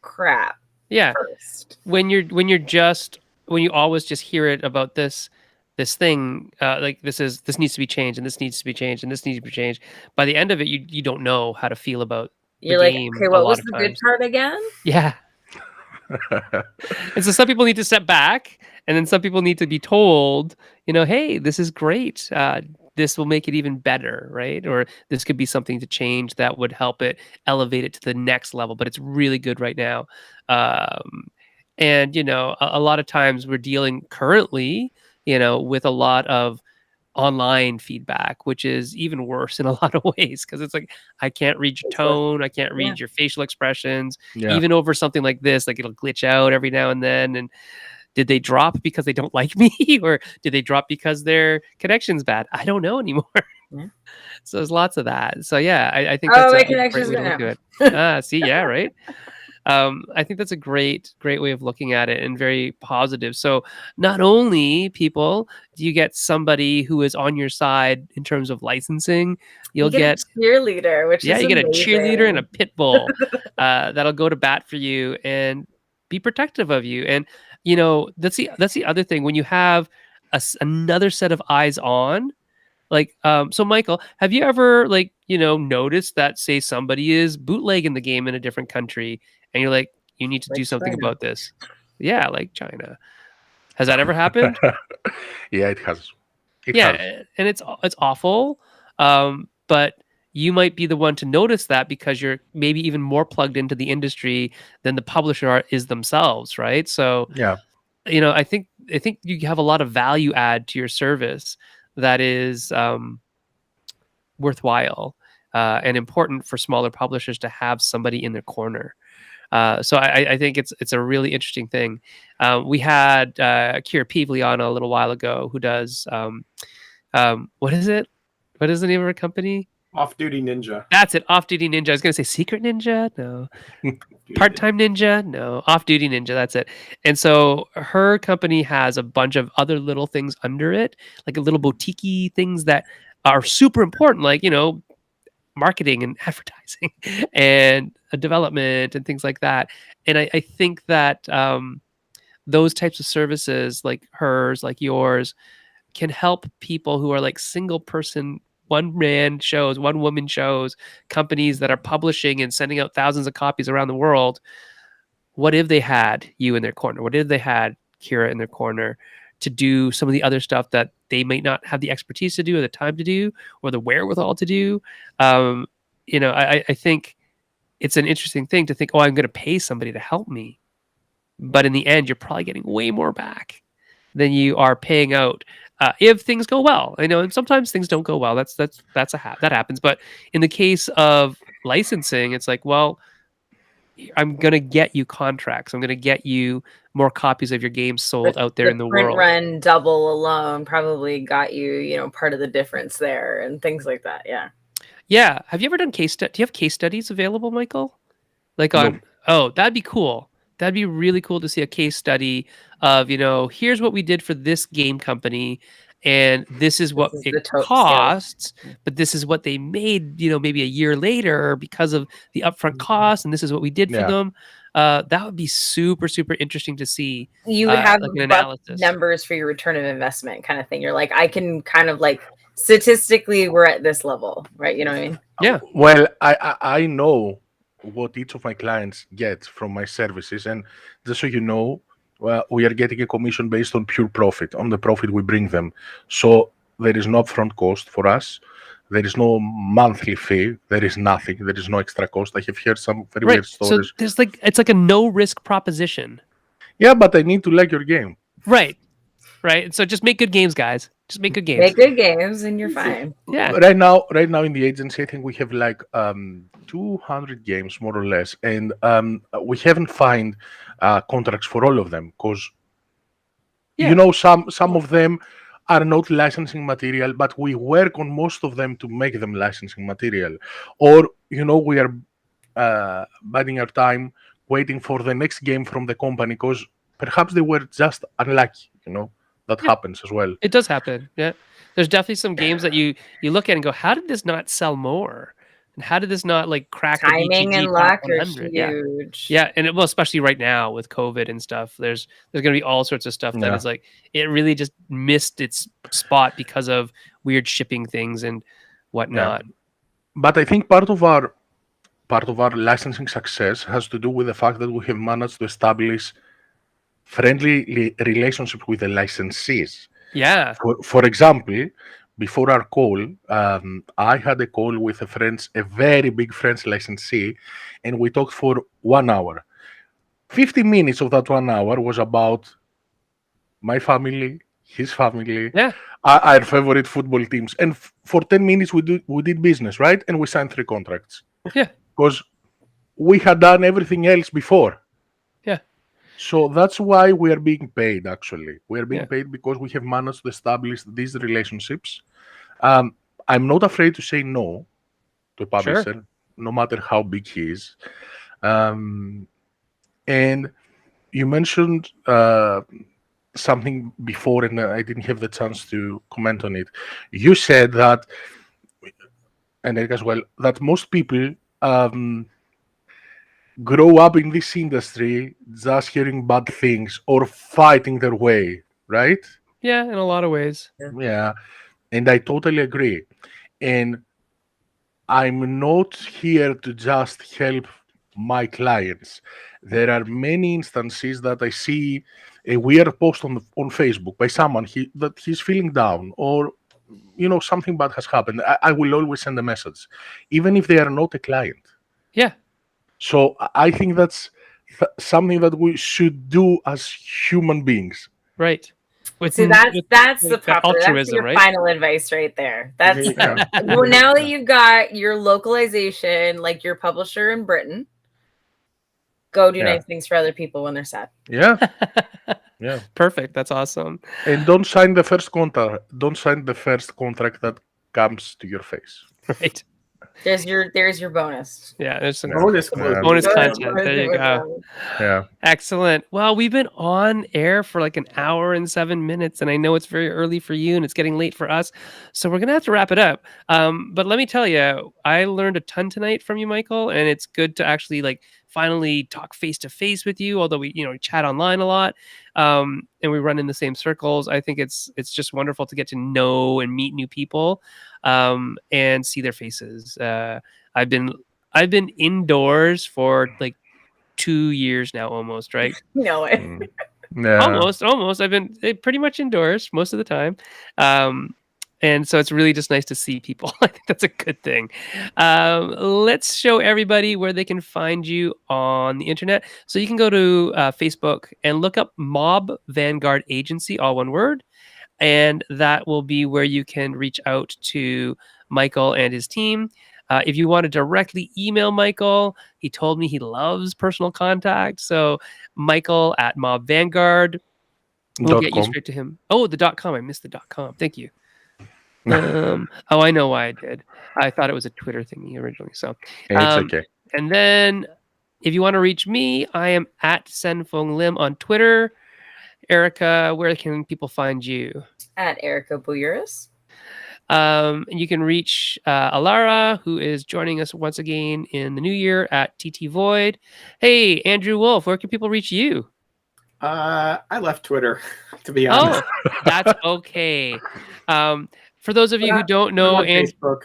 crap. Yeah. First. When you always just hear it about this thing, like this needs to be changed and this needs to be changed and this needs to be changed. By the end of it, you don't know how to feel about the game. Okay, what was the good part again? Yeah. And so some people need to step back, and then some people need to be told, hey, this is great. This will make it even better, right? Or this could be something to change that would help it elevate it to the next level. But it's really good right now. And a lot of times we're dealing currently, with a lot of online feedback, which is even worse in a lot of ways because it's like I can't read your tone, I can't read your facial expressions, even over something like this. Like it'll glitch out every now and then. And did they drop because they don't like me, or did they drop because their connection's bad? I don't know anymore. Yeah. So there's lots of that. So yeah, I think that's a great way to look at it. See, yeah, right. I think that's a great way of looking at it and very positive. So not only people do you get somebody who is on your side in terms of licensing, you get a cheerleader, which is you get amazing. a cheerleader and a pit bull that'll go to bat for you and be protective of you. And that's the other thing when you have another set of eyes on. Like, so Michael, have you ever noticed that say somebody is bootlegging the game in a different country and you're like, you need to do something about this? Yeah, like China. Has that ever happened? Yeah, it has. And it's awful. But you might be the one to notice that because you're maybe even more plugged into the industry than the publisher is themselves, right? So yeah, I think you have a lot of value add to your service that is worthwhile and important for smaller publishers to have somebody in their corner. So I think it's a really interesting thing. We had Kira Peevely on a little while ago who does what is it? What is the name of her company? Off-Duty Ninja. That's it. Off-Duty Ninja. I was going to say Secret Ninja. No. Part-Time Ninja. No. Off-Duty Ninja. That's it. And so her company has a bunch of other little things under it, like a little boutique-y things that are super important, like, marketing and advertising and development and things like that. And I think that those types of services like hers, like yours, can help people who are like single person, one man shows, one woman shows, companies that are publishing and sending out thousands of copies around the world. What if they had you in their corner? What if they had Kira in their corner to do some of the other stuff that they might not have the expertise to do or the time to do or the wherewithal to do? I think it's an interesting thing to think, oh, I'm going to pay somebody to help me. But in the end, you're probably getting way more back than you are paying out if things go well. And sometimes things don't go well. That happens. But in the case of licensing, it's like, well, I'm going to get you contracts. I'm going to get you more copies of your games sold out there in the print world. Run double alone probably got you, part of the difference there and things like that. Yeah. Yeah. Have you ever done do you have case studies available, Michael? Like on, Oh, that'd be cool. That'd be really cool to see a case study of, here's what we did for this game company. And this is what it costs, but this is what they made, maybe a year later because of the upfront costs. And this is what we did for them. That would be super, super interesting to see. You would have like an analysis. Numbers for your return of investment kind of thing. You're like, I can kind of like statistically we're at this level, right? You know what I mean? Yeah. Well, I know what each of my clients get from my services, and just so you know, we are getting a commission based on pure profit, on the profit we bring them. So there is no upfront cost for us. There is no monthly fee. There is nothing. There is no extra cost. I have heard some very weird stories. So it's like a no risk proposition. Yeah, but I need to like your game. Right. right? So just make good games, guys. Just make good games. Make good games and you're fine. Yeah. Right now in the agency, I think we have like 200 games more or less, and we haven't find contracts for all of them because Yeah. you know some of them are not licensing material, but we work on most of them to make them licensing material, or you know we are biding our time waiting for the next game from the company because perhaps they were just unlucky. You know that Yeah. happens as well. It does happen. Yeah. There's definitely some games that you look at and go, how did this not sell more? And how did this not like crack the Timing BGG and top luck are 100? Yeah. huge. Yeah, and well, especially right now with COVID and stuff, there's going to be all sorts of stuff that Yeah. is like it really just missed its spot because of weird shipping things and whatnot. But I think part of our licensing success has to do with the fact that we have managed to establish friendly relationships with the licensees. Yeah, For example, before our call, I had a call with a very big French licensee, and we talked for 1 hour. 50 minutes of that 1 hour was about my family, his family, yeah, our favorite football teams, and for 10 minutes we did business, right? And we signed 3 contracts yeah, because we had done everything else before. yeah, So that's why we are being paid, actually. We are being Yeah. paid because we have managed to establish these relationships. I'm not afraid to say no to a publisher, no matter how big he is. And you mentioned something before, and I didn't have the chance to comment on it. You said that, and Eric as well, that most people grow up in this industry just hearing bad things or fighting their way, right? yeah. In a lot of ways. Yeah, and I totally agree. And I'm not here to just help my clients. There are many instances that I see a weird post on Facebook by someone that he's feeling down, or you know something bad has happened. I will always send a message, even if they are not a client. Yeah, So I think that's something that we should do as human beings. right. With, See, that's the like, that proper. That's altruism, your right? final advice right there. There That's you go. well, now that you've got your localization, like your publisher in Britain, go do Yeah. nice things for other people when they're sad. Yeah, yeah. Perfect. That's awesome. And don't sign the first contract. Don't sign the first contract that comes to your face. Right. There's your bonus. Yeah. There's some Bonus closing. bonus Bonus, content. There you go. Yeah. Excellent. Well, we've been on air for like an hour and 7 minutes, and I know it's very early for you and it's getting late for us. So we're going to have to wrap it up. But let me tell you, I learned a ton tonight from you, Michael, and it's good to actually like finally talk face to face with you, although we, chat online a lot. And we run in the same circles. I think it's just wonderful to get to know and meet new people and see their faces. I've been indoors for like 2 years now, almost, right? No way. Mm. Yeah. Almost. I've been pretty much indoors most of the time. And so it's really just nice to see people. I think that's a good thing. Let's show everybody where they can find you on the internet. So you can go to Facebook and look up M.O.B Vanguard Agency, all one word. And that will be where you can reach out to Michael and his team. If you want to directly email Michael, he told me he loves personal contact. So Michael at Mob Vanguard, we'll get you .com. straight to him. Oh, the .com. I missed the .com. Thank you. Oh, I know why I did. I thought it was a Twitter thingy originally. So It's okay. And then if you want to reach me, I am at Senfeng Lim on Twitter. Erica, where can people find you? At Erica Bouyeris. And you can reach Alara, who is joining us once again in the new year at TT Void. Hey, Andrew Wolf, where can people reach you? I left Twitter, to be honest. Oh, that's okay. For those of you who don't know, Facebook.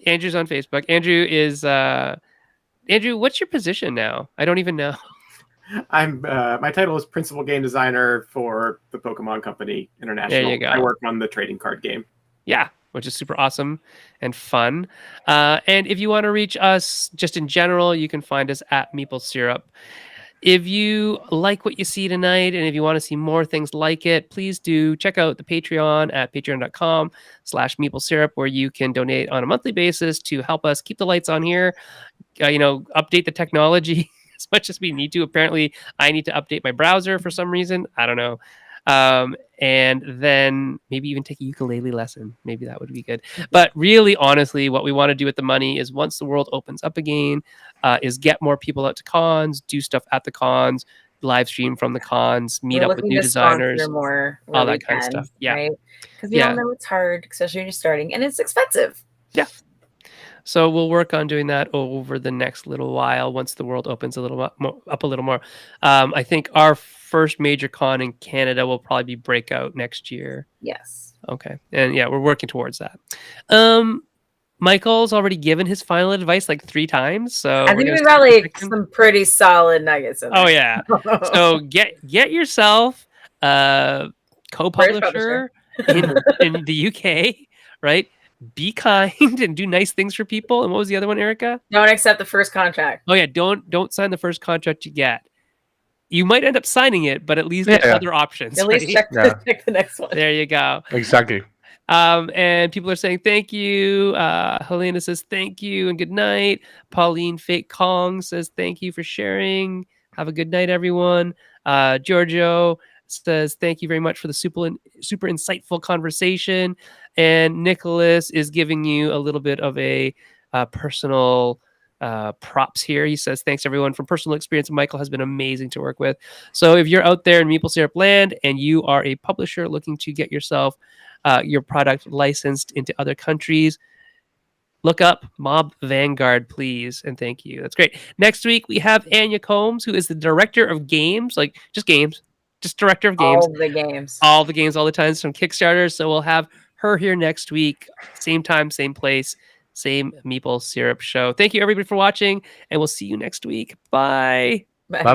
Andrew's on Facebook. Andrew is Andrew. What's your position now? I don't even know. I'm my title is principal game designer for the Pokemon Company International. There you go. I work on the trading card game. Yeah, which is super awesome and fun. And if you want to reach us just in general, you can find us at Meeple Syrup. If you like what you see tonight, and if you want to see more things like it, please do check out the Patreon at patreon.com/Meeple Syrup, where you can donate on a monthly basis to help us keep the lights on here. Update the technology as much as we need to. Apparently, I need to update my browser for some reason. I don't know. And then maybe even take a ukulele lesson. Maybe that would be good. But really, honestly, what we want to do with the money is once the world opens up again, is get more people out to cons, do stuff at the cons, live stream from the cons, meet up with new designers, more all that kind of stuff. Yeah. Right? Because we all know it's hard, especially when you're starting, and it's expensive. Yeah. So we'll work on doing that over the next little while once the world opens a little more. I think our first major con in Canada will probably be Breakout next year. Yes. Okay. And yeah, we're working towards that. Michael's already given his final advice like 3 times. So I think we got like some pretty solid nuggets in there. Oh yeah. So get yourself a co-publisher in the UK, right? Be kind and do nice things for people. And what was the other one, Erica? Don't accept the first contract. Oh yeah, don't sign the first contract you get. You might end up signing it, but at least get other options. At least check the next one. There you go. Exactly. And people are saying thank you. Helena says thank you and good night. Pauline Fake Kong says thank you for sharing. Have a good night, everyone. Giorgio says thank you very much for the super insightful conversation. And Nicholas is giving you a little bit of a personal props here. He says thanks everyone. From personal experience, Michael has been amazing to work with. So if you're out there in Meeple Syrup land and you are a publisher looking to get yourself your product licensed into other countries, look up M.O.B Vanguard, please, and thank you. That's great. Next week we have Anya Combs, who is the director of games, just director of games. All the games, all the times from Kickstarter. So we'll have her here next week, same time, same place, same Meeple Syrup show. Thank you everybody for watching, and we'll see you next week. Bye. Bye-bye.